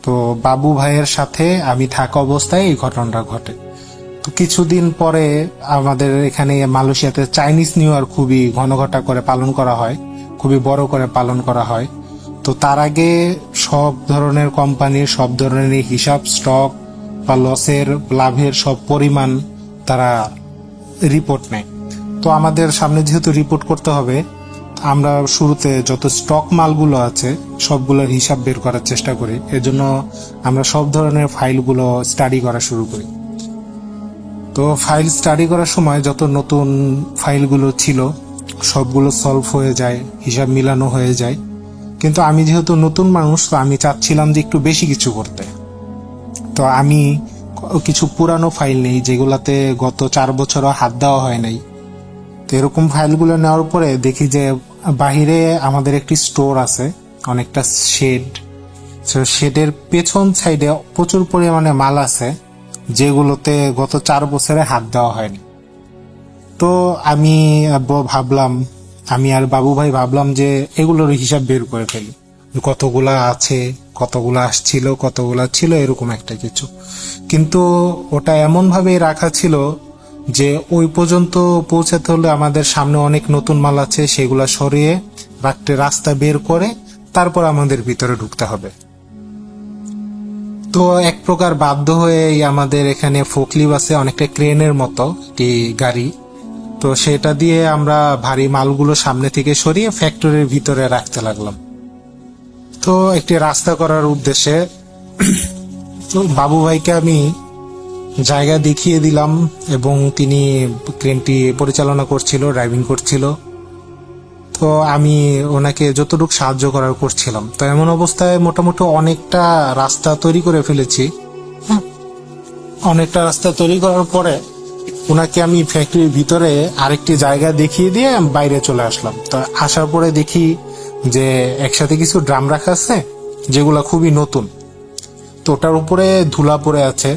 তো বাবু ভাইয়ের সাথে আমি থাকা অবস্থায় এই ঘটনাটা ঘটে। তো কিছুদিন পরে আমাদের এখানে মালয়েশিয়াতে চাইনিজ নিউ ইয়ার খুবই ঘনঘটা করে পালন করা হয়, খুবই বড় করে পালন করা হয়। তো তার আগে সব ধরনের কোম্পানির সব ধরনের হিসাব, স্টক বা লসের, লাভের সব পরিমাণ তারা রিপোর্ট নেয়। তো আমাদের সামনে যেহেতু রিপোর্ট করতে হবে, আমরা শুরুতে যত স্টক মালগুলো আছে সবগুলোর হিসাব বের করার চেষ্টা করি। এজন্য আমরা সব ধরনের ফাইলগুলো স্টাডি করা শুরু করি। তো ফাইল স্টাডি করার সময় যত নতুন ফাইলগুলো ছিল সবগুলো সলভ হয়ে যায়, হিসাব মিলানো হয়ে যায়। কিন্তু আমি যেহেতু নতুন মানুষ, তো আমি চাচ্ছিলাম যে একটু বেশি কিছু করতে। তো আমি কিছু পুরানো ফাইল নেই যেগুলাতে গত 4 বছরও হাত দেওয়া হয় নাই। তো এরকম ফাইলগুলো নেওয়ার পরে দেখি যে বাহিরে আমাদের একটি স্টোর আছে, অনেকটা শেড। শেডের পেছন সাইডে প্রচুর পরিমাণে মাল আছে যেগুলোতে গত 4 বছরে হাত দেওয়া হয়নি। তো আমি ভাবলাম আমি আর বাবু ভাই ভাবলাম যে এগুলোর হিসাব বের করে ফেলি, কতগুলা আছে, কতগুলা আসছিল, কতগুলা ছিল, এরকম একটা কিছু। কিন্তু ওটা এমন ভাবে রাখা ছিল যে ওই পর্যন্ত পৌঁছাতে হলে আমাদের সামনে অনেক নতুন মাল আছে, সেগুলা সরিয়ে রাখতে রাস্তা বের করে তারপর আমাদের ভিতরে ঢুকতে হবে। তো এক প্রকার বাধ্য হয়ে আমাদের এখানে ফোকলিফট আছে, অনেকটা ক্রেনের মতো একটি গাড়ি, তো সেটা দিয়ে আমরা ভারী মালগুলো সামনে থেকে সরিয়ে ফ্যাক্টরির ভিতরে রাখতে লাগলাম। তো একটি রাস্তা করার উদ্দেশ্যে বাবু ভাইকে আমি জায়গা দেখিয়ে দিলাম এবং তিনি ক্রেনটি পরিচালনা করছিল, ড্রাইভিং করছিল। তো আমি ওনাকে যতটুকু সাহায্য করার করছিলাম। তো এমন অবস্থায় মোটামুটি অনেকটা রাস্তা তৈরি করে ফেলেছি। অনেকটা রাস্তা তৈরি করার পরে ওনাকে আমি ফ্যাক্টরির ভিতরে আরেকটি জায়গা দেখিয়ে দিয়ে বাইরে চলে আসলাম। তো আসার পরে দেখি যে একসাথে কিছু ড্রাম রাখা আছে যেগুলা খুবই নতুন, তো ওটার উপরে ধুলা পড়ে আছে।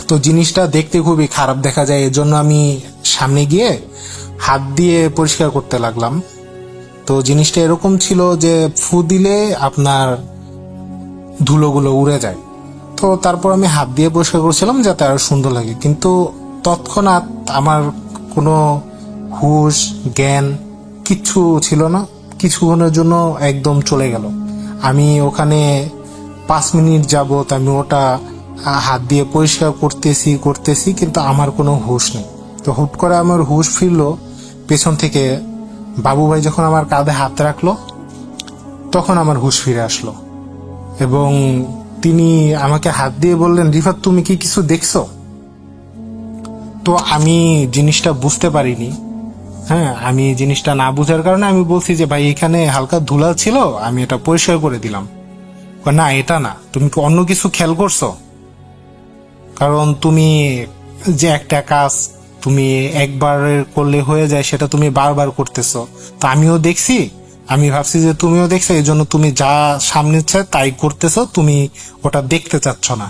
তো জিনিসটা দেখতে খুবই খারাপ দেখা যায়, এজন্য আমি সামনে গিয়ে হাত দিয়ে পরিষ্কার করতে লাগলাম। তো জিনিসটা এরকম ছিল যে ফু দিলে আপনার ধুলোগুলো উড়ে যায়। তো তারপর আমি হাত দিয়ে পরিষ্কার করছিলাম যাতে আরো সুন্দর লাগে, কিন্তু তৎক্ষণাৎ আমার কোনো হুঁশ জ্ঞান কিচ্ছু ছিল না। কিছুক্ষণের জন্য একদম চলে গেল। আমি ওখানে 5 মিনিট যাবত আমি ওটা হাত দিয়ে পরিষ্কার করতেছি কিন্তু আমার কোনো হুঁশ নেই। তো হুট করে আমার হুঁশ ফিরলো পেছন থেকে। বাবু ভাই যখন আমার কাঁধে হাত রাখলো তখন আমার হুঁশ ফিরে আসলো এবং তিনি আমাকে হাত দিয়ে বললেন, রিফাত তুমি কি কিছু দেখছো? তো আমি জিনিসটা বুঝতে পারিনি। আমি জিনিসটা না বুঝার কারণে আমি বলছি যে ভাই এখানে হালকা ধুলা ছিল, আমি এটা পরিষ্কার করে দিলাম। না এটা না, তুমি কি অন্য কিছু খেয়াল করছো? কারণ তুমি যে একটা কাজ তুমি একবার করলে হয়ে যায় সেটা তুমি বারবার করতেছো। তো আমিও দেখছি, আমি ভাবছি যে তুমিও দেখছো, এই জন্য তুমি যা সামনে চায় তাই করতেছো, তুমি ওটা দেখতে চাচ্ছ না।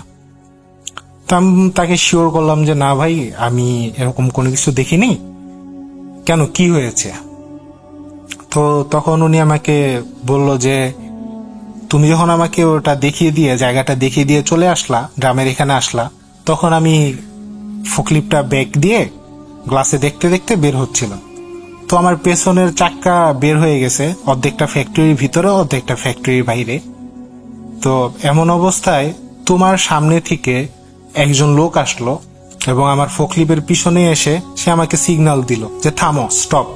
তো আমি তাকে শিওর করলাম যে না ভাই আমি এরকম কোনো কিছু দেখিনি, কেন কি হয়েছে? তো তখন উনি আমাকে বলল যে তুমি যখন আমাকে ওটা দেখিয়ে দিয়ে জায়গাটা দেখিয়ে দিয়ে চলে আসলা, গ্রামের এখানে আসলা, তখন আমি ফোকলিফটটা ব্যাক দিয়ে গ্লাসে দেখতে দেখতে বের হচ্ছিলাম। তো আমার পেছনের চাক্কা বের হয়ে গেছে, অর্ধেকটা ফ্যাক্টরির ভিতরে অর্ধেকটা ফ্যাক্টরির বাইরে। তো এমন অবস্থায় তোমার সামনে থেকে একজন লোক আসলো এবং আমার ফোকলিফটের পিছনে এসে সে আমাকে সিগন্যাল দিল যে থামো, স্টপ।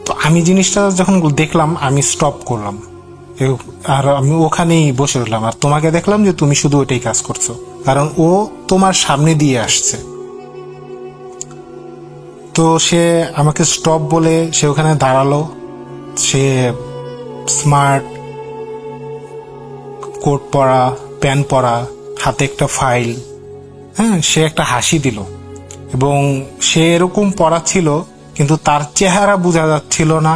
তো আমি জিনিসটা যখন দেখলাম আমি স্টপ করলাম আর আমি ওখানেই বসে রইলাম। আর তোমাকে দেখলাম যে তুমি শুধু ওইটাই কাজ করছো, কারণ ও তোমার সামনে দিয়ে আসছে। তো সে আমাকে স্টপ বলে সে ওখানে দাঁড়ালো। সে স্মার্ট, কোট পরা, প্যান্ট পরা, হাতে একটা ফাইল, সে একটা হাসি দিল এবং সে এরকম পরা ছিল কিন্তু তার চেহারা বোঝা যাচ্ছিল না।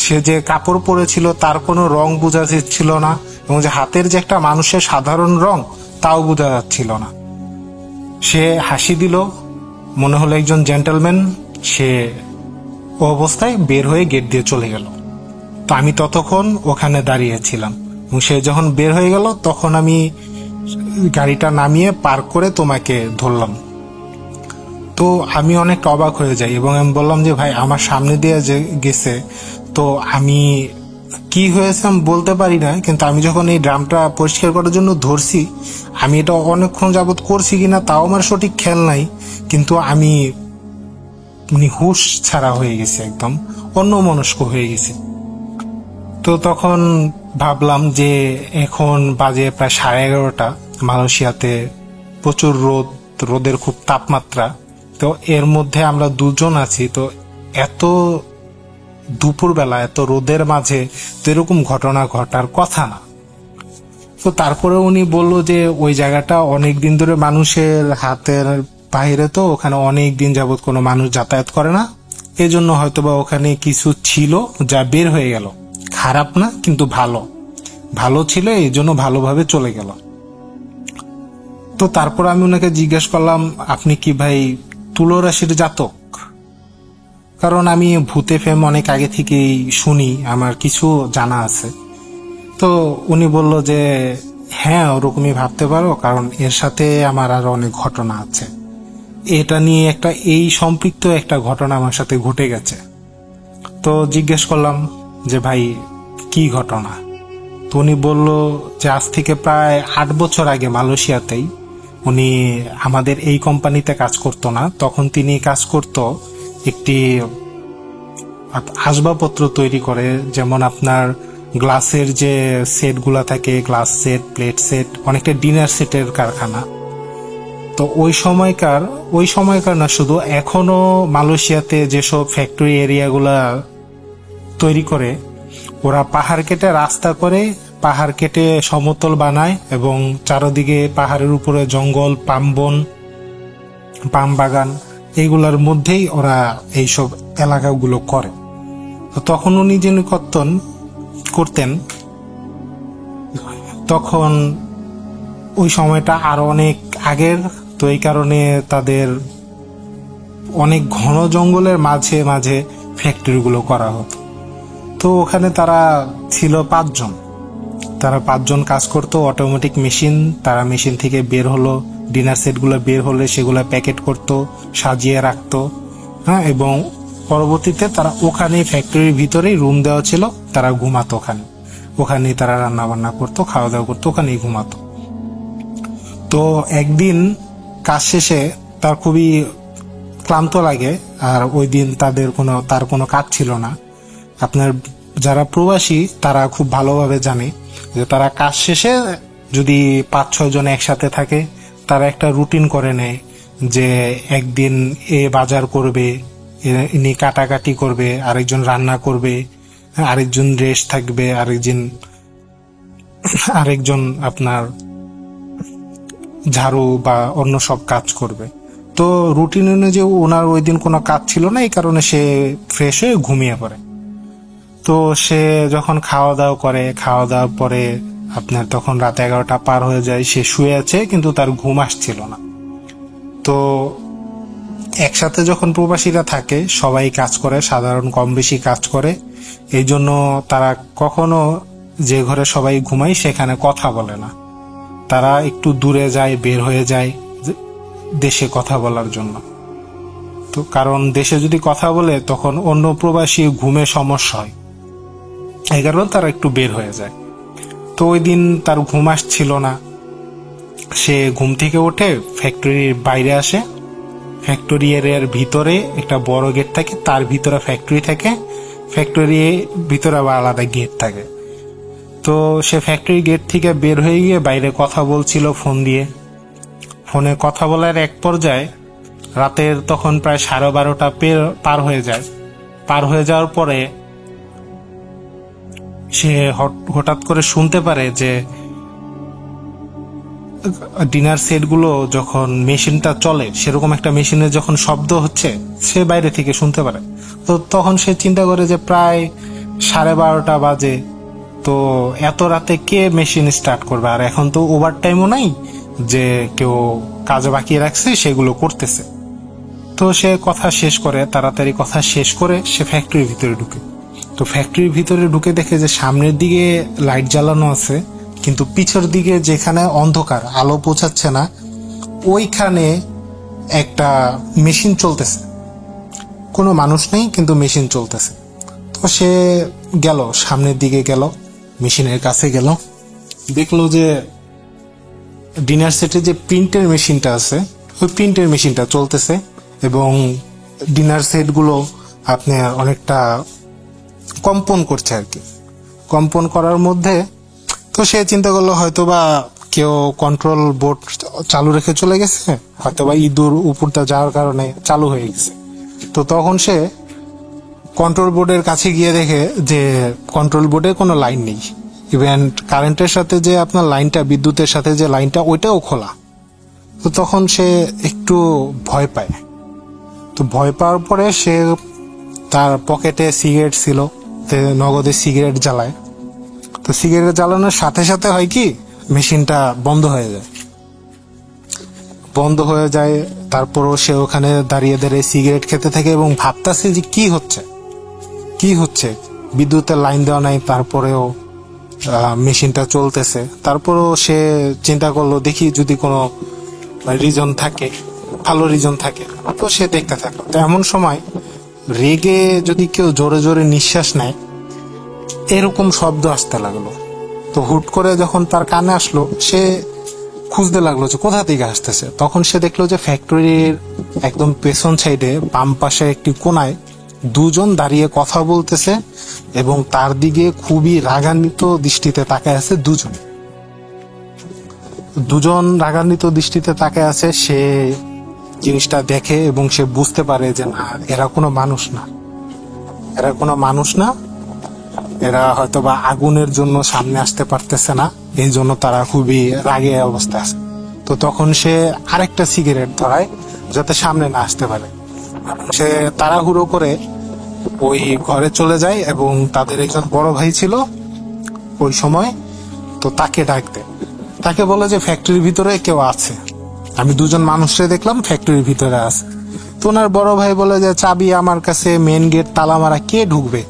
সে যে কাপড় পরেছিল তার কোনো রং বোঝা যাচ্ছিল না এবং যে হাতের যে একটা মানুষের সাধারণ রং তাও বোঝা যাচ্ছিল না। সে হাসি দিল, মনে হলো একজন জেন্টলম্যান। সে ও অবস্থায় বের হয়ে গেট দিয়ে চলে গেল। তো আমি ততক্ষণ ওখানে দাঁড়িয়েছিলাম এবং সে যখন বের হয়ে গেল তখন আমি গাড়িটা নামিয়ে পার্ক করে তোমাকে ধরলাম। তো আমি অনেক অবাক হয়ে যাই এবং আমি বললাম যে ভাই আমার সামনে দিয়ে যে গেছে, তো আমি কি হয়েছে আমি বলতে পারি না, কিন্তু আমি যখন এই ড্রামটা পরিষ্কার করার জন্য ধরছি, আমি এটা অনেকক্ষণ যাবত করছি কিনা তাও আমার সঠিক খেয়াল নাই, কিন্তু আমি হুঁশ ছাড়া হয়ে গেছি, একদম অন্যমনস্ক হয়ে গেছি। তো তখন ভাবলাম যে এখন বাজে প্রায় 11:30, মালয়েশিয়াতে প্রচুর রোদের খুব তাপমাত্রা। তো এর মধ্যে আমরা দুজন আছি, তো এত দুপুরবেলা এত রোদের মাঝে তো এরকম ঘটনা ঘটার কথা না। তো তারপরে উনি বলল যে ওই জায়গাটা অনেক দিন ধরে মানুষের হাতের বাইরে, তো ওখানে অনেক দিন যাবত কোনো মানুষ যাতায়াত করে না, এজন্য হয়তোবা ওখানে কিছু ছিল যা বের হয়ে গেল। খারাপ না, কিন্তু ভালো ছিল, এই জন্য ভালোভাবে চলে গেল। তো তারপর আমি ওনাকে জিজ্ঞেস করলাম, আপনি কি ভাই তুলো রাশির জাতক? কারণ আমি ভূত এফএম অনেক আগে থেকেই শুনি, আমার কিছু জানা আছে। তো উনি বলল যে হ্যাঁ, ওরকমই ভাবতে পারো, কারণ এর সাথে আমার আরো অনেক ঘটনা আছে। এটা নিয়ে এই সম্পৃক্ত একটা ঘটনা আমার সাথে ঘটে গেছে। তো জিজ্ঞেস করলাম যে ভাই কি ঘটনা? তো উনি বলল যে আজ থেকে প্রায় 8 বছর আগে মালয়েশিয়াতেই, উনি আমাদের এই কোম্পানিতে কাজ করতো না, তখন তিনি কাজ করতো একটি আসবাবপত্র তৈরি করে, যেমন আপনার গ্লাসের যে সেটগুলা থাকে, গ্লাস সেট, প্লেট সেট, অনেকটা ডিনার সেটের কারখানা। তো ওই সময়কার না শুধু, এখনো মালয়েশিয়াতে যেসব ফ্যাক্টরি এরিয়াগুলা তৈরি করে, ওরা পাহাড় কেটে রাস্তা করে, পাহাড় কেটে সমতল বানায় এবং চারদিকে পাহাড়ের উপরে জঙ্গল, পাম বাগান, এইগুলার মধ্যেই ওরা এইসব এলাকাগুলো করে। তো তখন উনি যিনি করতেন, তখন ওই সময়টা আরো অনেক আগের, তো এই কারণে তাদের অনেক ঘন জঙ্গলের মাঝে মাঝে ফ্যাক্টরিগুলো করা হতো। তো ওখানে তারা ছিল 5 জন। তারা 5 জন কাজ করতো, অটোমেটিক মেশিন, তারা মেশিন থেকে বের হলো, ডিনার সেটগুলো বের হলে সেগুলো প্যাকেট করতো, সাজিয়ে রাখতো, হ্যাঁ, এবং পরবর্তীতে তারা ওখানে ফ্যাক্টরির ভিতরেই রুম দেওয়া ছিল, তারা ঘুমাতো ওখানেই তারা রান্না বান্না করতো, খাওয়া দাওয়া করতো, ওখানেই ঘুমাতো। তো একদিন কাজ শেষে তার খুবই ক্লান্ত লাগে, আর ওই দিন তার কোনো কাজ ছিল না। আপনার যারা প্রবাসী তারা খুব ভালোভাবে জানে যে তারা কাজ শেষে যদি 5-6 জন একসাথে থাকে, তারা একটা রুটিন করে নেয় যে একদিন এ বাজার করবে, ইনি কাটাকাটি করবে, আরেকজন রান্না করবে, আরেকজন রেস্ট থাকবে, আরেকজন আপনার ঝাড়ু বা অন্য সব কাজ করবে। তো রুটিন অনুযায়ী ওনার ওই দিন কোনো কাজ ছিল না, এই কারণে সে ফ্রেশ হয়ে ঘুমিয়ে পড়ে। তো সে যখন খাওয়া দাওয়ার পরে আপনার তখন রাত 11টা পার হয়ে যায়, সে শুয়ে আছে কিন্তু তার ঘুম আসছিল না। তো একসাথে যখন প্রবাসীরা থাকে, সবাই কাজ করে, সাধারণ কম বেশি কাজ করে, এই জন্য তারা কখনো যে ঘরে সবাই ঘুমায় সেখানে কথা বলে না, তারা একটু দূরে যায়, বের হয়ে যায় দেশে কথা বলার জন্য। তো কারণ দেশে যদি কথা বলে তখন অন্য প্রবাসী ঘুমে সমস্যা হয়, এই কারণে তারা একটু বের হয়ে যায়। তো ওই দিন তার ঘুম আসছিল না, সে ঘুম থেকে উঠে ফ্যাক্টরির বাইরে আসে। ফ্যাক্টরি এরিয়ার ভিতরে একটা বড় গেট থাকে, তার ভিতরে ফ্যাক্টরি থাকে, ফ্যাক্টরির ভিতরে আবার আলাদা গেট থাকে। তো সে ফ্যাক্টরি গেট থেকে বের হয়ে গিয়ে বাইরে কথা বলছিল ফোনে কথা বলার এক পর্যায়ে রাতের তখন প্রায় 12:30 পার হয়ে যায়। পার হয়ে যাওয়ার পরে সে হঠাৎ করে শুনতে পারে যে ডিনার সেটগুলো যখন মেশিনটা চলে, সেরকম একটা মেশিনের যখন শব্দ হচ্ছে সে বাইরে থেকে শুনতে পারে। তো তখন সে চিন্তা করে যে প্রায় 12:30 বাজে, তো এত রাতে কে মেশিন স্টার্ট করবে, আর এখন তো ওভার টাইমও নাই যে কেউ কাজ বাকি রাখছে সেগুলো করতেছে। তো সে তাড়াতাড়ি কথা শেষ করে সে ফ্যাক্টরির ভিতরে ঢুকে। তো ফ্যাক্টরির ভিতরে ঢুকে দেখে যে সামনের দিকে লাইট জ্বালানো আছে, কিন্তু পিছের দিকে যেখানে অন্ধকার, আলো পৌঁছাচ্ছে না, ওইখানে একটা মেশিন চলতেছে, কোনো মানুষ নেই কিন্তু মেশিন চলতেছে। তো সে সামনের দিকে গেল, মেশিনের কাছে গেল, দেখলো যে ডিনার সেটে যে প্রিন্টের মেশিনটা আছে, ওই প্রিন্টের মেশিনটা চলতেছে এবং ডিনার সেটগুলো আপনার অনেকটা কম্পন করছে আর কি। কম্পন করার মধ্যে তো সে চিন্তা করলো হয়তোবা কেউ কন্ট্রোল বোর্ড চালু রেখে চলে গেছে, হয়তোবা ইঁদুর উপরটা যাওয়ার কারণে চালু হয়ে গেছে। তো তখন সে কন্ট্রোল বোর্ডের কাছে গিয়ে দেখে যে কন্ট্রোল বোর্ডে কোনো লাইন নেই, ইভেন কারেন্টের সাথে যে আপনার লাইনটা, বিদ্যুতের সাথে যে লাইনটা, ওইটাও খোলা। তো তখন সে একটু ভয় পায়। তো ভয় পাওয়ার পরে সে তার পকেটে সিগারেট ছিল, নগদে সিগারেট জ্বালায়। তো সিগারেট জ্বালানোর সাথে সাথে হয় কি, মেশিনটা বন্ধ হয়ে যায়। তারপরও সে ওখানে দাঁড়িয়ে দাঁড়িয়ে সিগারেট খেতে থাকে এবং ভাবতেছে যে কি হচ্ছে বিদ্যুতের লাইন দেওয়া নাই, তারপরেও মেশিনটা চলতেছে। তারপরেও সে চিন্তা করলো দেখি যদি কোনো রিজন থাকে, ভালো রিজন থাকে, তো সে দেখতে থাকলো। তো এমন সময় রেগে যদি কেউ জোরে জোরে নিঃশ্বাস নেয় এরকম শব্দ আসতে লাগলো। তো হুট করে যখন তার কানে আসলো সে খুঁজতে লাগলো যে কোথা থেকে আসতেছে। তখন সে দেখলো যে ফ্যাক্টরির একদম পেছন সাইডে বাম পাশে একটি কোনায় দুজন দাঁড়িয়ে কথা বলতেছে এবং তার দিকে খুবই রাগান্বিত দৃষ্টিতে তাকায় আছে। দুজন রাগান্বিত দৃষ্টিতে তাকায় আছে। সে জিনিসটা দেখে এবং সে বুঝতে পারে যে না, এরা কোনো মানুষ না, এরা হয়তো বা আগুনের জন্য সামনে আসতে পারতেছে না, এই জন্য তারা খুবই রাগে অবস্থা আছে। তো তখন সে আরেকটা সিগারেট ধরায় যাতে সামনে না আসতে পারে। সে তাড়াহুড়ো করে ওই ঘরে চলে যায় এবং তাদের একজন বড় ভাই ছিল ওই সময়, তো তাকে ডাক দেয়। তাকে বলে যে ফ্যাক্টরির ভিতরে কেউ আছে, আমি দুজন মানুষকে দেখলাম ফ্যাক্টরির ভিতরে আছে। তো ওনার বড় ভাই বলে যে চাবি আমার কাছে, মেন গেট তালা মারা, কে ঢুকবে,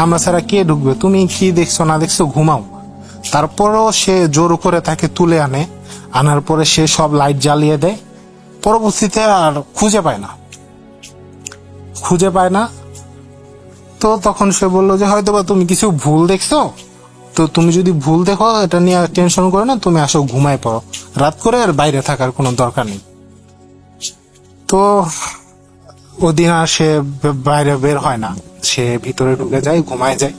আমরা ছাড়া কে ঢুকবে, তুমি কি দেখছো না দেখছো ঘুমাও। তারপরও সে জোর করে তাকে তুলে আনার পরে সে সব লাইট জ্বালিয়ে দেয়। পরবর্তীতে আর খুঁজে পায় না। তো তখন সে বললো যে হয়তোবা তুমি কিছু ভুল দেখছো, তো তুমি যদি ভুল দেখো এটা নিয়ে টেনশন করো না, তুমি আসো ঘুমায় পড়ো, রাত করে আর বাইরে থাকার কোনো দরকার নেই। তো ওদিন আর সে বাইরে বের হয় না, সে ভিতরে ঢুকে যায়, ঘুমায় যায়।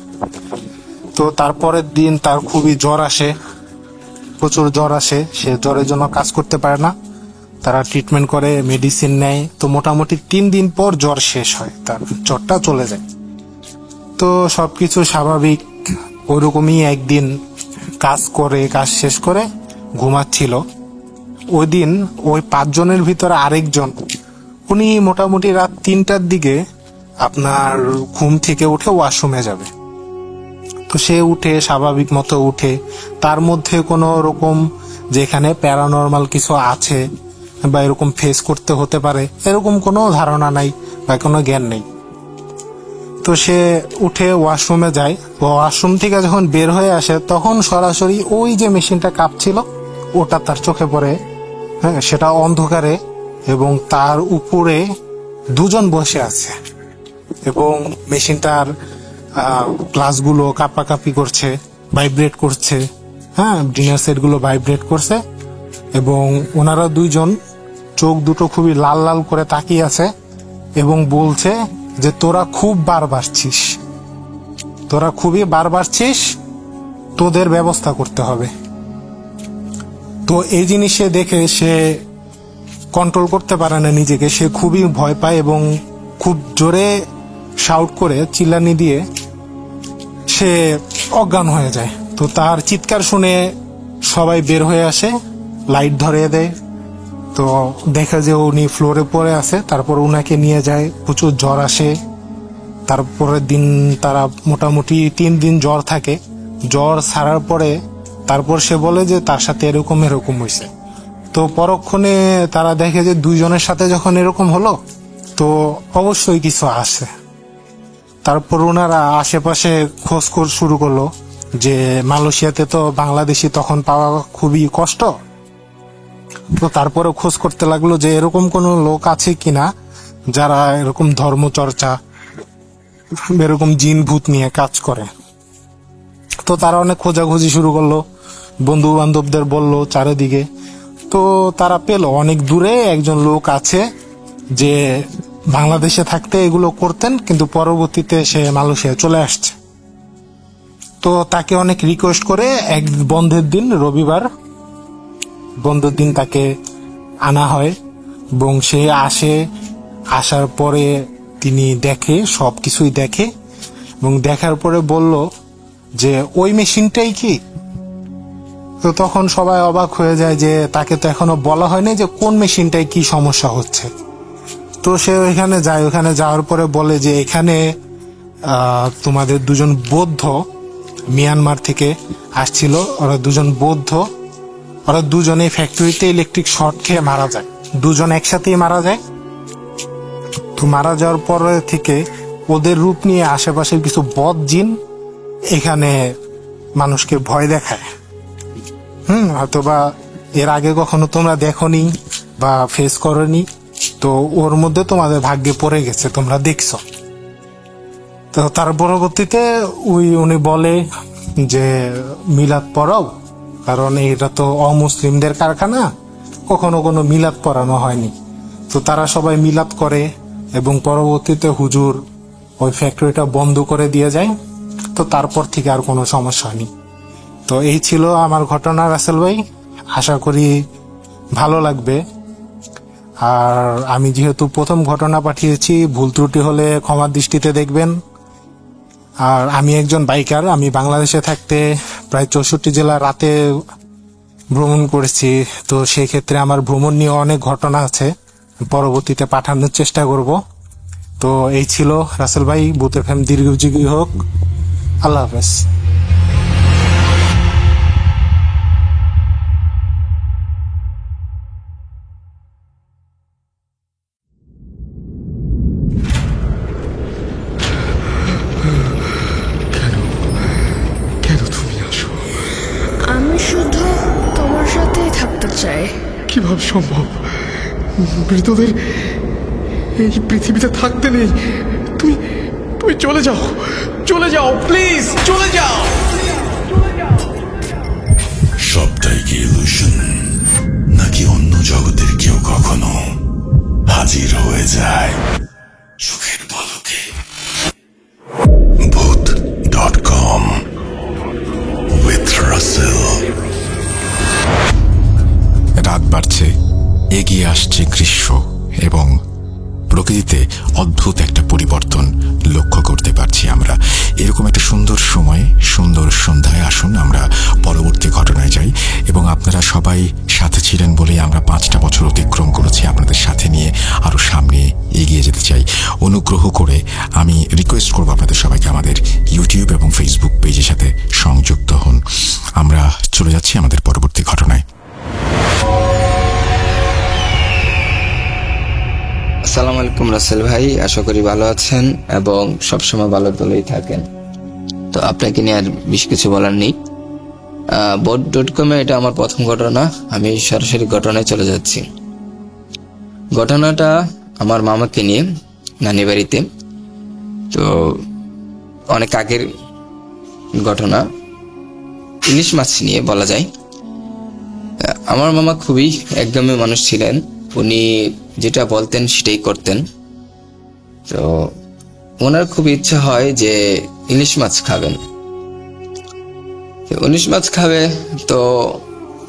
তো তারপরের দিন তার খুবই জ্বর আসে, প্রচুর জ্বর আসে। সে জ্বরের জন্য কাজ করতে পারে না, তারা ট্রিটমেন্ট করে, মেডিসিন নেয়। তো মোটামুটি 3 দিন পর জ্বর শেষ হয়, তার জ্বরটা চলে যায়। তো সবকিছু স্বাভাবিক। ওইরকমই একদিন কাজ শেষ করে ঘুমাচ্ছিল। ওই দিন ওই 5 জনের ভিতরে আরেকজন, উনি মোটামুটি রাত 3টার দিকে আপনার ঘুম থেকে উঠে ওয়াশরুমে যাবে। তো সে উঠে স্বাভাবিক মতো উঠে, তার মধ্যে কোনো রকম যেখানে প্যারানর্মাল কিছু আছে বা এরকম ফেস করতে হতে পারে এরকম কোনো ধারণা নাই বা কোনো জ্ঞান নেই। তো সে উঠে ওয়াশরুমে যায়। ওয়াশরুম থেকে যখন বের হয়ে আসে তখন সরাসরি ওই যে মেশিনটা কাঁপছিল ওটা তার চোখে পড়ে। হ্যাঁ, সেটা অন্ধকারে এবং তার উপরে 2 জন বসে আছে এবং মেশিনটার গ্লাসগুলো কাঁপাকাঁপি করছে, ভাইব্রেট করছে। হ্যাঁ, ডিনার সেট গুলো ভাইব্রেট করছে এবং ওনারা 2 জন চোখ দুটো খুবই লাল লাল করে তাকিয়ে আছে এবং বলছে যে তোরা খুবই বার বাড়ছিস, তোদের ব্যবস্থা করতে হবে। তো এই জিনিসে দেখে সে কন্ট্রোল করতে পারে না নিজেকে, সে খুবই ভয় পায় এবং খুব জোরে শাউট করে চিল্লানি দিয়ে সে অজ্ঞান হয়ে যায়। তো তার চিৎকার শুনে সবাই বের হয়ে আসে, লাইট ধরিয়ে দেয়। তো দেখা যে উনি ফ্লোরে পড়ে আছে। তারপর উনাকে নিয়ে যায়, প্রচুর জ্বর আসে। তারপরের দিন তারা মোটামুটি 3 দিন জ্বর থাকে। জ্বর ছাড়ার পরে তারপর সে বলে যে তার সাথে এরকম হয়েছে। তো পরক্ষণে তারা দেখে যে 2 জনের সাথে যখন এরকম হলো তো অবশ্যই কিছু আছে। তারপর ওনারা আশেপাশে খোঁজ শুরু করলো যে মালয়েশিয়াতে তো বাংলাদেশি তখন পাওয়া খুবই কষ্ট। তো তারপরে খোঁজ করতে লাগলো যে এরকম কোনো লোক আছে কিনা যারা এরকম ধর্মচর্চা, এরকম জিন ভূত নিয়ে কাজ করে। তো তারা অনেক খোঁজাখুঁজি শুরু করলো, বন্ধু বান্ধবদের বললো চারিদিকে। তো তারা পেল অনেক দূরে একজন লোক আছে যে বাংলাদেশে থাকতে এগুলো করতেন, কিন্তু পরবর্তীতে সে মালয়েশিয়ায় চলে আসছে। তো তাকে অনেক রিকোয়েস্ট করে এক বন্ধের দিন, রবিবার বন্ধের দিন তাকে আনা হয় এবং সে আসার পরে তিনি দেখে, সবকিছুই দেখে এবং দেখার পরে বলল যে ওই মেশিনটাই কি। তো তখন সবাই অবাক হয়ে যায় যে তাকে তো এখনো বলা হয়নি যে কোন মেশিনটাই কি সমস্যা হচ্ছে। তো সে ওইখানে যায়, ওখানে যাওয়ার পরে বলে যে এখানে তোমাদের 2 জন বৌদ্ধ মিয়ানমার থেকে আসছিল, ওরা 2 জন বৌদ্ধ, ওরা 2 জনে ফ্যাক্টরিতে ইলেকট্রিক শর্ট খেয়ে মারা যায়। দুজন একসাথেই মারা যায়। তো মারা যাওয়ার পরে থেকে ওদের রূপ নিয়ে আশেপাশের কিছু বদ জিন এখানে মানুষকে ভয় দেখায়। হয়তোবা এর আগে কখনো তোমরা দেখোনি বা ফেস করনি, তো ওর মধ্যে তোমাদের ভাগ্যে পড়ে গেছে, তোমরা দেখছো। তো তার পরবর্তীতে উনি বলে যে মিলাদ পড়াও, কারণ এটা তো অমুসলিমদের কারখানা, কখনো কোনো মিলাদ পড়ানো হয়নি। তো তারা সবাই মিলাদ করে এবং পরবর্তীতে হুজুর ওই ফ্যাক্টরিটা বন্ধ করে দিয়ে যায়। তো তারপর থেকে আর কোনো সমস্যা হয়নি। তো এই ছিল আমার ঘটনা রাসেল ভাই, আশা করি ভালো লাগবে। আর আমি যেহেতু প্রথম ঘটনা পাঠিয়েছি, ভুল ত্রুটি হলে ক্ষমার দৃষ্টিতে দেখবেন। আর আমি একজন বাইকার, আমি বাংলাদেশে থাকতে প্রায় 64 জেলা রাতে ভ্রমণ করেছি। তো সেই ক্ষেত্রে আমার ভ্রমণ নিয়ে অনেক ঘটনা আছে, পরবর্তীতে পাঠানোর চেষ্টা করব। তো এই ছিল রাসেল ভাই, বুথ এফএম দীর্ঘজীবী হোক। আল্লাহ হাফেজ। কেন তুমি আসো? আমি শুধু তোমার সাথেই থাকতে চাই। কিভাবে সম্ভব? মৃতদের এই পৃথিবীতে থাকতে নেই। তুমি তুমি চলে যাও, চলে যাও, প্লিজ চলে যাও। সবটাই কি ইলুশন, নাকি অন্য জগতের কেউ কখনো হাজির হয়ে যায় চোখের পলকে? Booth.com with Russell। রাত বাড়ছে, এগিয়ে আসছে গ্রীষ্ম এবং প্রকৃতিতে অদ্ভুত একটা পরিবর্তন লক্ষ্য করতে পারছি আমরা। এরকম একটা সুন্দর সময়ে, সুন্দর সন্ধ্যায় আসুন আমরা পরবর্তী ঘটনায় যাই। এবং আপনারা সবাই সাথে ছিলেন বলেই আমরা 5টা বছর অতিক্রম করেছি, আপনাদের সাথে নিয়ে আরো সামনে এগিয়ে যেতে চাই। অনুগ্রহ করে আমি রিকোয়েস্ট করবো আপনাদের সবাইকে আমাদের ইউটিউব এবং ফেসবুক পেজের সাথে সংযুক্ত হন। আমরা চলে যাচ্ছি আমাদের পরবর্তী ঘটনায়। আসসালামু আলাইকুম রাসেল ভাই, আশা করি ভালো আছেন এবং সবসময় ভালো বলেই থাকেন। তো আপনাকে নিয়ে আর বেশ কিছু বলার নেই। boat.com এটা আমার প্রথম ঘটনা। আমি সরাসরি ঘটনায় চলে যাচ্ছি। ঘটনাটা আমার মামাকে নিয়ে, নানি বাড়িতে। তো অনেক আগের ঘটনা, ইলিশ মাছ নিয়ে বলা যায়। আমার মামা খুবই একদমই মানুষ ছিলেন, উনি যেটা বলতেন সেটাই করতেন। তো ওনার খুব ইচ্ছা হয় যে ইলিশ মাছ খাবেন, ইলিশ মাছ খাবে। তো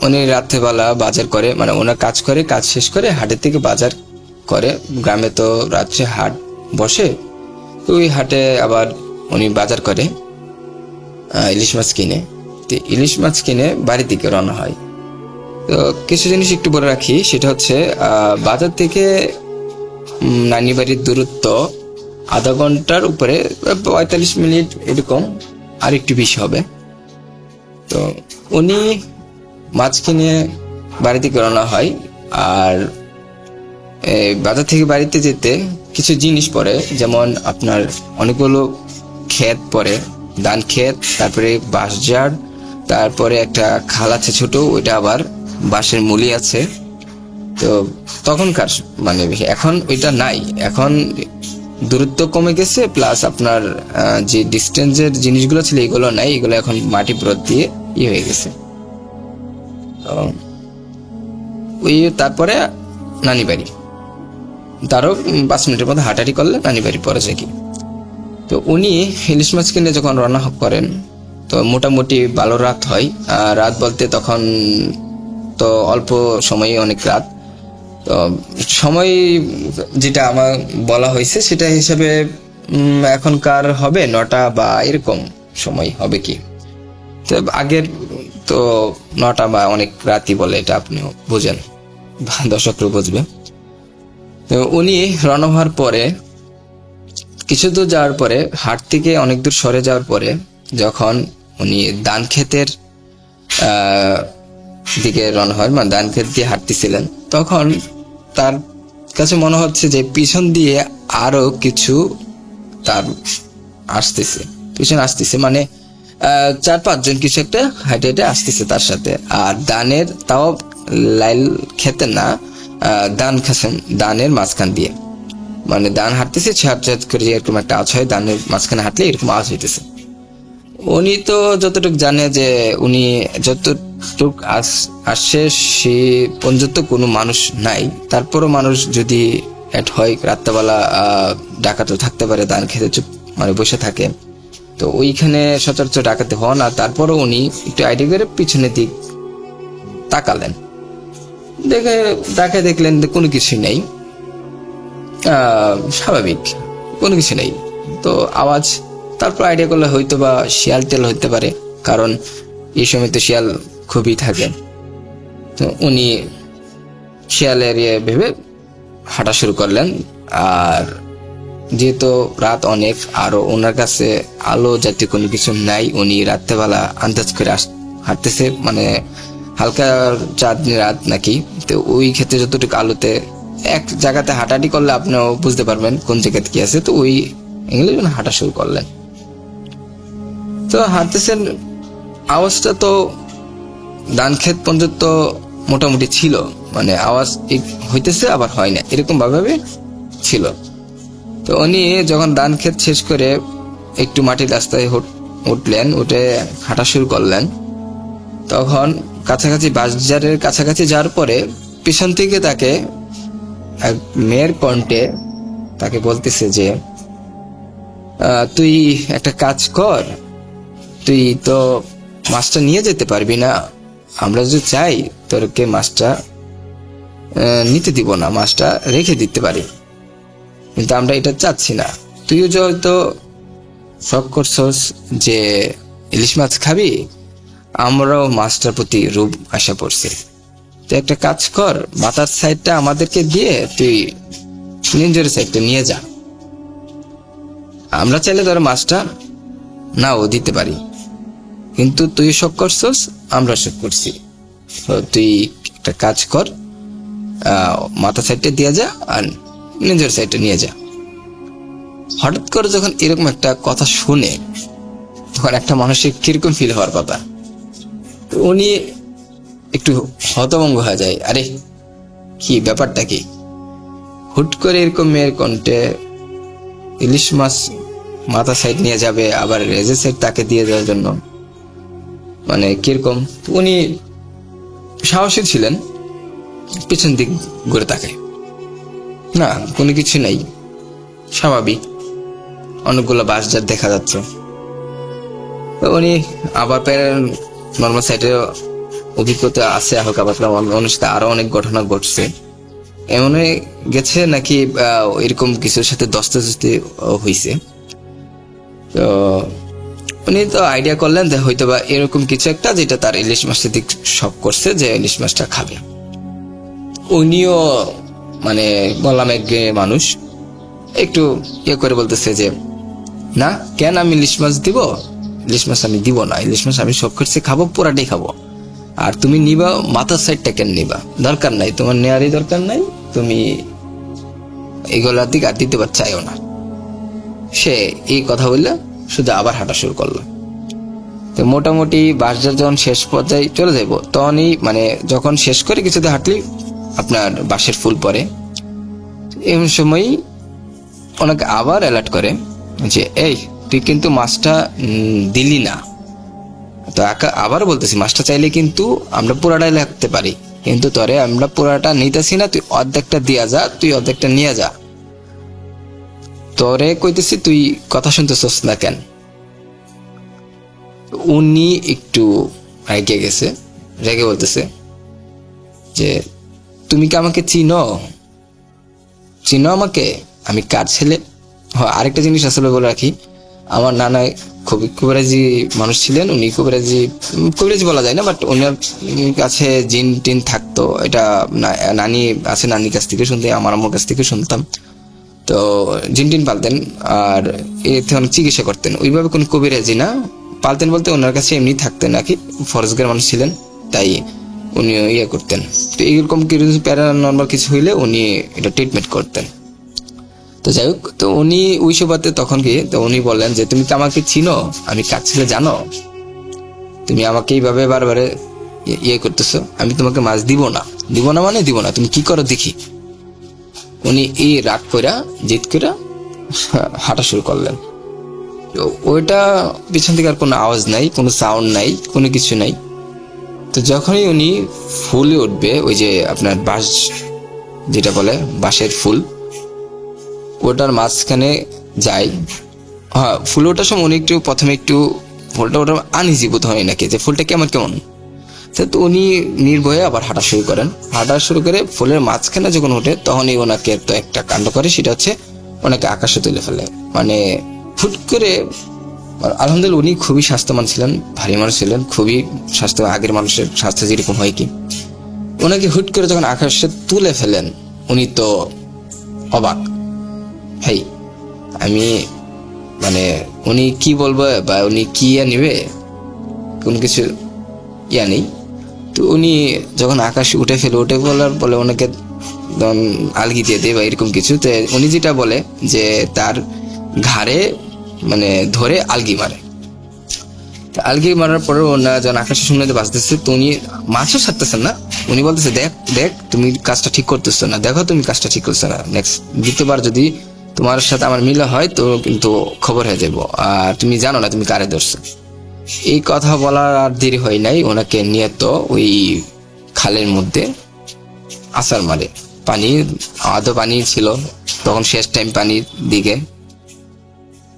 উনি রাত্রেবেলা বাজার করে, মানে ওনার কাজ করে, কাজ শেষ করে হাটের থেকে বাজার করে। গ্রামে তো রাত্রে হাট বসে, তো ওই হাটে আবার উনি বাজার করে ইলিশ মাছ কিনে। তো ইলিশ মাছ কিনে বাড়ি থেকে রওনা হয়। তো কিছু জিনিস একটু বলে রাখি, সেটা হচ্ছে বাজার থেকে নানি বাড়ির দূরত্ব আধা ঘন্টার উপরে, 45 মিনিট এরকম, আর একটু বেশি হবে। তো উনি মাছ কিনে বাড়ি থেকে রওনা হয়। আর বাজার থেকে বাড়িতে যেতে কিছু জিনিস পড়ে, যেমন আপনার অনেকগুলো ক্ষেত পড়ে, ধান ক্ষেত, তারপরে বাঁশঝাড়, তারপরে একটা খাল আছে ছোট, ওইটা আবার বাঁশের মুলি আছে। তো তখনকার মানে এখন ওইটা নাই, এখন দূরত্ব কমে গেছে, প্লাস আপনার যে ডিস্টেন্সের জিনিসগুলো ছিল এগুলো নাই, এগুলো এখন মাটি পুরত দিয়ে হয়ে গেছে। তো ওই তারপরে নানি বাড়ি, তারও 5 মিনিটের মধ্যে হাঁটাহাঁটি করলে নানি বাড়ি পরে যায় কি। তো উনি ইলিশ মাছ কিনে যখন রান্না করেন, তো মোটামুটি ভালো রাত হয়। রাত বলতে তখন তো অল্প সময়ে অনেক রাত। তো সময় যেটা আমার বলা হয়েছে সেটা হিসাবে এখনকার হবে 9টা বা এরকম সময় হবে কি। তো আগের তো 9টা বা অনেক রাতই বলে, এটা আপনিও বুঝেন, দর্শকরাও বুঝবে। তো উনি রওনা হওয়ার পরে কিছু দূর যাওয়ার পরে, হাট থেকে অনেক দূর সরে যাওয়ার পরে, যখন উনি ধান ক্ষেতের দিকে রওনা হয়, মানে ধান ক্ষেত দিয়ে হাঁটতেছিলেন, তখন তার কাছে মনে হচ্ছে যে পিছন দিয়ে আরো কিছু তার পিছন আসতেছে, মানে 4-5 জন কিছু একটা হাইটে হাইটে আসতেছে তার সাথে। আর দানের তাও লাইল খেতে না, দান খাচ্ছেন দানের মাঝখান দিয়ে, মানে দান হাঁটতেছে ছাট করে এরকম একটা আওয়াজ হয়, দানের মাঝখানে হাঁটলে এরকম আওয়াজ হইতেছে। উনি তো যতটুকু জানে যে উনি যতটুক আসছে সে পর্যন্ত কোনো মানুষ নাই, তারপরও মানুষ যদি অ্যাড হয় রাত্রেবেলা ডাকাতও থাকতে পারে, দান খেতে চুপ মানে বসে থাকে, তো ওইখানে সচরাচর ডাকাতে হন। আর তারপরও উনি একটু আইডিয়া করে পিছনের দিক তাকালেন, দেখলেন কোনো কিছু নেই, স্বাভাবিক কোনো কিছু নেই। তো আওয়াজ, তারপর আইডিয়া করলে হয়তো বা শিয়াল টেল হইতে পারে, কারণ এই সময় তো শিয়াল খুবই থাকে। তো উনি শিয়ালের ভেবে হাঁটা শুরু করলেন। আর যেহেতু রাত অনেক, আরো ওনার কাছে আলো জাতীয় কোনো কিছু নাই, উনি রাত্রেবেলা আন্দাজ করে হাঁটতেছে, মানে হালকা চাঁদনি রাত নাকি, তো ওই ক্ষেত্রে যতটুকু আলোতে এক জায়গাতে হাঁটাহাঁটি করলে আপনিও বুঝতে পারবেন কোন জায়গাতে কি আছে। তো ওই এগুলো হাঁটা শুরু করলেন। তো হাঁটতেছেন, আওয়াজটা তো ধান ক্ষেত পর্যন্ত মোটামুটি ছিল, মানে আওয়াজ হইতেছে আবার হয় না, এরকম ভাবে ছিল। তো উনি যখন ধান ক্ষেত শেষ করে একটু মাটির রাস্তায় উঠলেন, উঠে হাঁটা শুরু করলেন, তখন কাছাকাছি বাজারের কাছাকাছি যাওয়ার পরে পিছন থেকে তাকে এক মেয়ের কণ্ঠে তাকে বলতেছে যে তুই একটা কাজ কর, তুই তো মাছটা নিয়ে যেতে পারবি না, আমরা যদি চাই তোরকে মাছটা নিতে দিব না, মাছটা রেখে দিতে পারি, কিন্তু আমরা এটা চাচ্ছি না। তুইও হয়তো শখ করছস যে ইলিশ মাছ খাবি, আমরাও মাছটার প্রতি রূপ আশা পড়ছি। তুই একটা কাজ কর, মাথার সাইডটা আমাদেরকে দিয়ে তুই নিজের সাইডটা নিয়ে যা, আমরা চাইলে তোর মাছটা নাও দিতে পারি, কিন্তু তুই শখ করছস, আমরা শখ করছি, তুই একটা কাজ কর, মাথা সাইডটা দিয়ে যা আর নিজের সাইডটা নিয়ে যা। হঠাৎ করে যখন এরকম একটা কথা শুনে তখন একটা মানুষের কিরকম ফিল হওয়ার কথা, উনি একটু হতভম্ব হয়ে যায়, আরে কি ব্যাপারটা কি, হুট করে এরকম মেয়ের কণ্ঠে ইলিশ মাছ মাথা সাইড নিয়ে যাবে, আবার রেজের সাইড তাকে দিয়ে দেওয়ার জন্য, মানে কিরকম। উনি সাহসী ছিলেন, পিছন দিক ঘুরে তাকায়, না কোনো কিছু নাই, স্বাভাবিক অনেকগুলো বাসজার দেখা যাচ্ছে। উনি আবার নর্মাল সাইডে অভিজ্ঞতা আছে হালকা পাতলা, মানুষ আরো অনেক ঘটনা ঘটছে, এমন গেছে নাকি এরকম কিছুর সাথে দস্তাদস্তি হয়েছে। তো উনি তো আইডিয়া করলেন যে হয়তো বা এরকম কিছু একটা যেটা তার ইলিশ মাছের দিক শখ করছে, যে ইলিশ মাছটা খাবে। উনিও মানে বললাম এক মানুষ একটু করে বলতেছে যে না, কেন আমি ইলিশ মাছ দিব, ইলিশ মাছ আমি দিব না, ইলিশ মাছ আমি শখ করছি খাবো, পুরাটাই খাবো, আর তুমি নিবা মাথার সাইডটা কেন নিবা, দরকার নাই, তোমার নেয়ারই দরকার নাই, তুমি এগুলার দিকে আর দিতে চাইও না। সে এই কথা বললে শুধু আবার হাঁটা শুরু করলো। তো মোটামুটি বাসটা যখন শেষ পর্যায়ে চলে যাবো, তখনই মানে যখন শেষ করে কিছুতে হাঁটলি আপনার বাঁশের ফুল পরে, এমন সময় ওনাকে আবার অ্যালার্ট করে যে এই তুই কিন্তু মাছটা দিলি না। তো আবার বলতেছি মাছটা চাইলে কিন্তু আমরা পুরাটাই লাগতে পারি, কিন্তু তোরে আমরা পুরাটা নিতেছি না, তুই অর্ধেকটা দিয়া যা, তুই অর্ধেকটা নিয়ে যা। তোরে কইতেছি তুই কথা শুনতেছস না কেন। উনি একটু রেগে গেছে, রেগে বলতেছে যে তুমি কি আমাকে চিনো আমাকে, আমি কার ছেলে। আরেকটা জিনিস আসলে বলে রাখি, আমার নানা খুবই কবিরাজি মানুষ ছিলেন, উনি কবিরাজি বলা যায় না, বাট ওনার কাছে জিন টিন থাকতো, এটা নানি আছে, নানির কাছ থেকে শুনতে, আমার আম্মুর কাছ থেকে শুনতাম। তো জিন টিন পালতেন আর এতে অনেক চিকিৎসা করতেন, ওইভাবে কোনো কবিরাজি না, পালতেন বলতে ওনার কাছে এমনি থাকতেন নাকি, ফরজগার মানুষ ছিলেন, তাই উনি ইয়ে করতেন। তো এইরকম কিছু প্যারানর্মাল কিছু হইলে উনি এটা ট্রিটমেন্ট করতেন। তো যাই হোক, তো উনি ওই সভাতে তখন কি, তো উনি বললেন যে তুমি কি আমাকে চিনো, আমি কার ছেলে জানো, তুমি আমাকে এইভাবে বারবারে ইয়ে করতেছো, আমি তোমাকে মাছ দিব না মানে দিব না, তুমি কি করো দেখি। উনি এই রাগ কইরা জিদ কইরা হাঁটা শুরু করলেন। তো ওইটা পিছন থেকে আর কোনো আওয়াজ নাই, কোনো সাউন্ড নাই, কোনো কিছু নাই। তো যখনই উনি ফুলে উঠবে, ওই যে আপনার বাঁশ যেটা বলে বাঁশের ফুল, ওটার মাঝখানে যায়, হ্যাঁ ফুল ওঠার সময় উনি একটু প্রথমে একটু ফুলটা ওটা আনইজি বোধ হয় নাকি, যে ফুলটা কেমন তো উনি নির্ভয়ে আবার হাঁটা শুরু করেন। হাঁটা শুরু করে ফুলের মাঝখানে যখন ওঠে তখনই ওনাকে তো একটা কাণ্ড করে, সেটা হচ্ছে ওনাকে আকাশে তুলে ফেলে। মানে হুট করে, আলহামদুলিল্লাহ উনি খুবই স্বাস্থ্যবান ছিলেন, ভারী মানুষ ছিলেন, খুবই স্বাস্থ্য, আগের মানুষের স্বাস্থ্য যেরকম হয় কি, ওনাকে হুট করে যখন আকাশে তুলে ফেলেন উনি তো অবাক। ভাই আমি মানে উনি কি বলবো বা উনি কি নিবে, কোন কিছু ইয়া নেই। তো উনি যখন আকাশে উঠে বলার বলে ওনাকে আলগি দিয়ে দেয় বা এরকম কিছু। তো উনি যেটা বলে যে তার ঘাড়ে মানে ধরে আলগি মারে। আলগি মারার পরে ওনার যখন আকাশে শূন্যতে বাঁচতেছে, তো উনি মাছও ছাড়তেছেন না। উনি বলতেছে দেখ তুমি কাজটা ঠিক করতেছো না, দেখো তুমি কাজটা ঠিক করছো না, নেক্সট দ্বিতীয়বার যদি তোমার সাথে আমার মিলা হয় তো কিন্তু খবর হয়ে যাবো, আর তুমি জানো না তুমি কারে ধরছো। এই কথা বলার আর দেরি হয় নাই, ওনাকে নিয়ে তো ওই খালের মধ্যে আছাড় মারে। পানি আদৌ পানি ছিল তখন, শেষ টাইম পানির দিকে।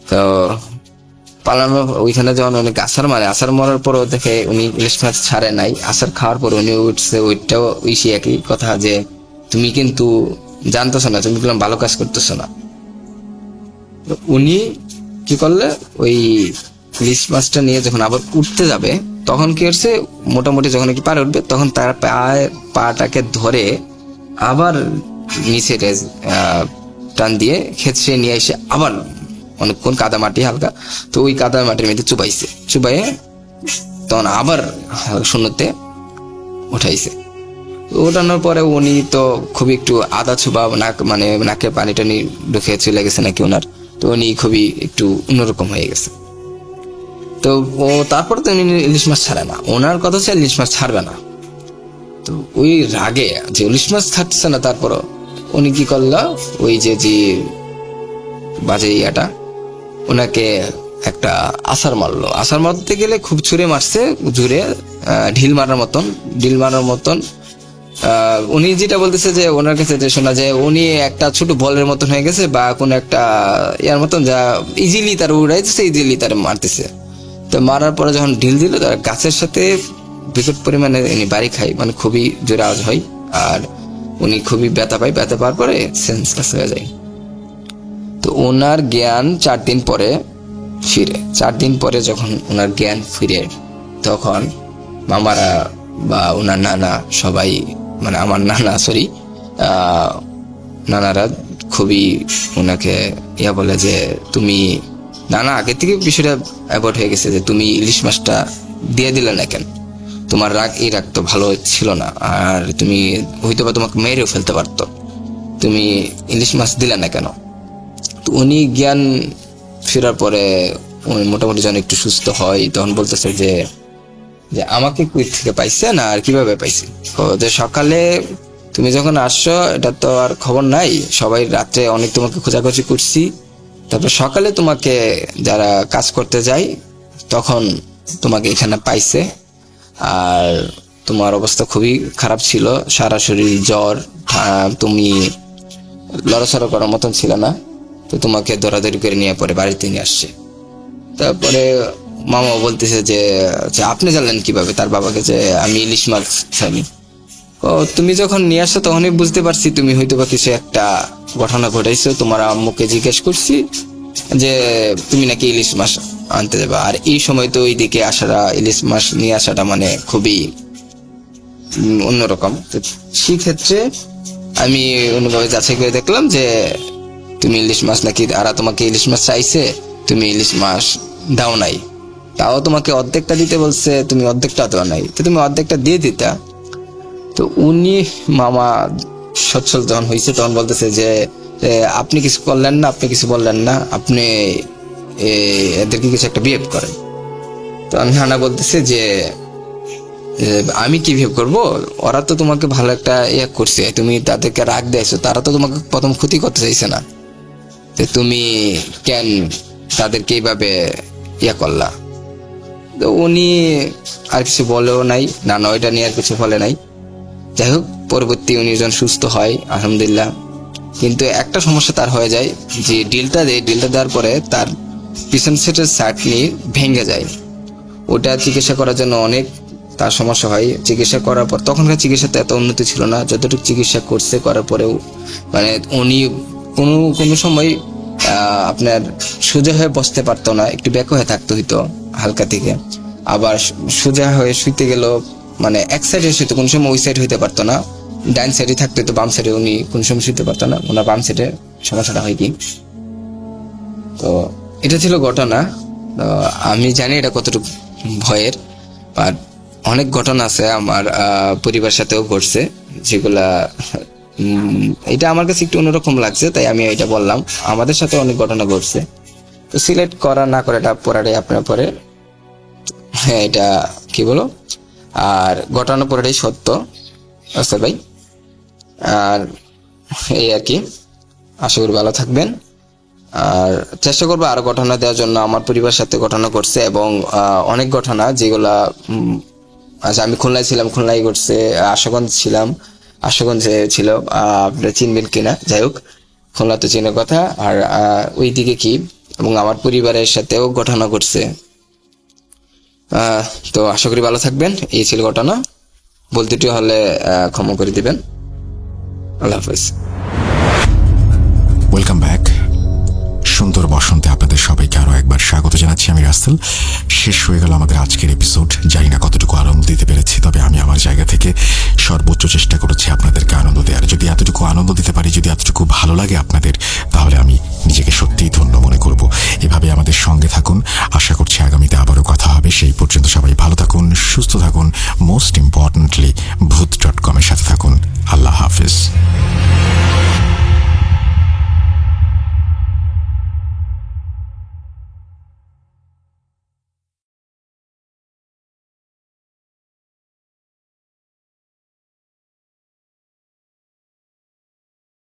তো পালানো ওইখানে যখন অনেক আছাড় মারার পরও দেখে উনি ইলিশ মাছ ছাড়ে নাই। আছাড় খাওয়ার পর উনি উঠছে, ওইটাও ওই সে একই কথা যে তুমি কিন্তু জানতেছো না, তুমি বললাম ভালো কাজ করতেছো না। উনি কি করলে ওই ইলিশ মাছটা নিয়ে যখন আবার উঠতে যাবে তখন কি করছে, মোটামুটি যখন কি পারে উঠবে তখন তার পাটাকে ধরে আবার নিচে টান দিয়ে খেঁচড়ে নিয়ে এসে আবার অনেকক্ষণ কাদা মাটি হালকা, তো ওই কাদা মাটির মধ্যে চুবাইয়ে তখন আবার শূন্যতে উঠাইছে। ওঠানোর পরে উনি তো খুবই একটু আদা ছুবা মানে নাকে পানি টানি ঢুকে চলে গেছে নাকি ওনার, তো উনি খুবই একটু অন্যরকম হয়ে গেছে। তো ও তারপর তো উনি ইলিশ মাছ ছাড়ে না, ওনার কথা হচ্ছে ইলিশ মাছ ছাড়বে না। তো ওই রাগে যে ইলিশ মাছ ছাড়ছে না, তারপর উনি কি করলো, ওই যে বাজে ইয়াটা ওনাকে একটা আছাড় মারতে গেলে খুব ছুঁড়ে মারছে, জুড়ে ঢিল মারার মতন। উনি যেটা বলতেছে যে ওনার কাছে যে শোনা যায় উনি একটা ছোট বলের মতন হয়ে গেছে বা কোন একটা ইয়ার মতন, যা ইজিলি তার উড়াইতেছে, ইজিলি তার মারতেছে। তো মারার পরে যখন ঢিল দিল, তার গাছের সাথে বিকট পরিমাণে উনি বাড়ি খায়, মানে খুবই জোরে আওয়াজ হয়, আর উনি খুবই ব্যথা পাওয়ার পরে সেন্সলেস হয়ে যায়। তো ওনার জ্ঞান 4 দিন পরে ফিরে। 4 দিন পরে যখন ওনার জ্ঞান ফিরে তখন মামারা বা ওনার নানা সবাই, মানে আমার নানারা খুবই ওনাকে ইয়া বলে যে তুমি নানা আগে থেকে বিষয়টা অ্যাভয়েড হয়ে গেছে, যে তুমি ইলিশ মাছটা দিয়ে দিলে না কেন, তোমার এই রাগ তো ভালো ছিল না, আর তুমি হয়তো বা তোমাকে মেরেও ফেলতে পারতো, তুমি ইলিশ মাছ দিলে না কেন। তো উনি জ্ঞান ফেরার পরে মোটামুটি যখন একটু সুস্থ হয় তখন বলতেছে যে আমাকে কই থেকে পাইছে না আর কিভাবে পাইছে। যে সকালে তুমি যখন আসছো এটা তো আর খবর নাই, সবাই রাত্রে অনেক তোমাকে খোঁজাখুঁজি করছি, তারপর সকালে তোমাকে যারা কাজ করতে যায় তখন তোমাকে এখানে পাইছে, আর তোমার অবস্থা খুবই খারাপ ছিল, সারা শরীর জ্বর, তুমি লড়াচড়া করার মতন ছিল না, তো তোমাকে দৌড়াদৌড়ি করে নিয়ে পরে বাড়িতে নিয়ে আসছে। তারপরে মামা বলতেছে যে আপনি জানলেন কিভাবে তার বাবাকে যে আমি ইলিশ মাছ ছাড়ি। তুমি যখন নিয়ে আসছো তখনই বুঝতে পারছি তুমি হয়তো বা কিছু একটা ঘটনা ঘটাইছো, তোমার আম্মুকে জিজ্ঞেস করছি যে তুমি নাকি ইলিশ মাছ আনতে যাবে, আর এই সময় তো ওইদিকে ইলিশ মাছ নিয়ে আসাটা মানে খুবই অন্যরকম। সেই ক্ষেত্রে আমি অন্যভাবে যাচাই করে দেখলাম যে তুমি ইলিশ মাছ নাকি, আর তোমাকে ইলিশ মাছ চাইছে, তুমি ইলিশ মাছ দাও নাই, তাও তোমাকে অর্ধেকটা দিতে বলছে, তুমি অর্ধেকটা দেওয়া নাই, তো তুমি অর্ধেকটা দিয়ে দিতা, তো উনি মামা সচ্ছল যখন হয়েছে তখন বলতেছে যে আপনি কিছু করলেন না, আপনি কিছু বললেন না, আপনি এদেরকে কিছু একটা বিহেভ করেন। তো নানা বলতেছে যে আমি কি বিহেভ করবো, ওরা তো তোমাকে ভালো একটা করছে, তুমি তাদেরকে রাগ দিয়েছো, তারা তো তোমাকে প্রথম ক্ষতি করতে চাইছে না, তো তুমি কেন তাদেরকে এইভাবে করলা। তো উনি আর কিছু বলেও নাই, নানা ওইটা নিয়ে আর কিছু বলে নাই। যাই হোক, পরবর্তী উনি যখন সুস্থ হয় আলহামদুলিল্লাহ, কিন্তু একটা সমস্যা তার হয়ে যায় যে ডিলটা দেওয়ার পরে তার পিছন সেটের চাটনি ভেঙে যায়। ওটা চিকিৎসা করার জন্য অনেক তার সমস্যা হয়। চিকিৎসা করার পর, তখনকার চিকিৎসাতে এত উন্নতি ছিল না, যতটুকু চিকিৎসা করছে করার পরেও মানে উনি কোনো সময় আপনার সোজা হয়ে বসতে পারতো না, একটু ব্যাক হয়ে থাকতে হইতো হালকা থেকে, আবার সোজা হয়ে শুইতে গেল মানে এক সাইডে শুইতো, কোন সময় ওই সাইড হইতে পারতো না, ডান সাইডে থাকতে হইতো, বাম সাইডে উনি কোন সময় শুইতে পারতো না, ওনার বাম সাইডে সমস্যাটা হয় কি। তো এটা ছিল ঘটনা। তো আমি জানি এটা কতটুকু ভয়ের, আর অনেক ঘটনা আছে আমার পরিবার সাথেও ঘটছে যেগুলা এটা আমার কাছে একটু অন্যরকম লাগছে, তাই আমি এটা বললাম। আমাদের সাথে অনেক ঘটনা ঘটছে, তো সিলেক্ট করা না করে এটা পড়াটাই আপনার পরে, হ্যাঁ এটা কি বলো, আর ঘটনা পড়াটাই সত্য আছে ভাই। আর এই আর কি, আশা করি ভালো থাকবেন, আর চেষ্টা করবো আরো ঘটনা দেওয়ার জন্য। আমার পরিবার সাথে ঘটনা ঘটছে এবং অনেক ঘটনা যেগুলা আচ্ছা আমি খুলনায় ছিলাম, খুলনায় ঘটছে, আশুগঞ্জ ছিলাম, আশুগঞ্জে ছিল, আপনারা চিনবেন কিনা, যাই হোক খুলনা তো চেনার কথা। আর ওই দিকে কি, এবং আমার পরিবারের সাথেও ঘটনা ঘটছে। তো আশা করি ভালো থাকবেন। এই ছিল ঘটনা, বলতে হলে ক্ষমা করে দিবেন। আল্লাহ হাফেজ। Welcome back. সুন্দর বসন্তে আপনাদের সবাইকে আরো একবার স্বাগত জানাচ্ছি। আমি রাসেল। শেষ হয়ে গেল আমাদের আজকের এপিসোড। জানি না কতটুকু আনন্দ দিতে পেরেছি, তবে আমি আমার জায়গা থেকে সর্বোচ্চ চেষ্টা করেছি আপনাদেরকে আনন্দ দেওয়ার। যদি এতটুকু আনন্দ দিতে পারি, যদি এতটুকু ভালো লাগে আপনাদের, তাহলে আমি নিজেকে সত্যিই ধন্য মনে করব। এভাবে আমাদের সঙ্গে থাকুন। আশা করছি আগামীতে আবারও কথা হবে। সেই পর্যন্ত সবাই ভালো থাকুন, সুস্থ থাকুন, মোস্ট ইম্পর্টেন্টলি ভূত.com এর সাথে থাকুন।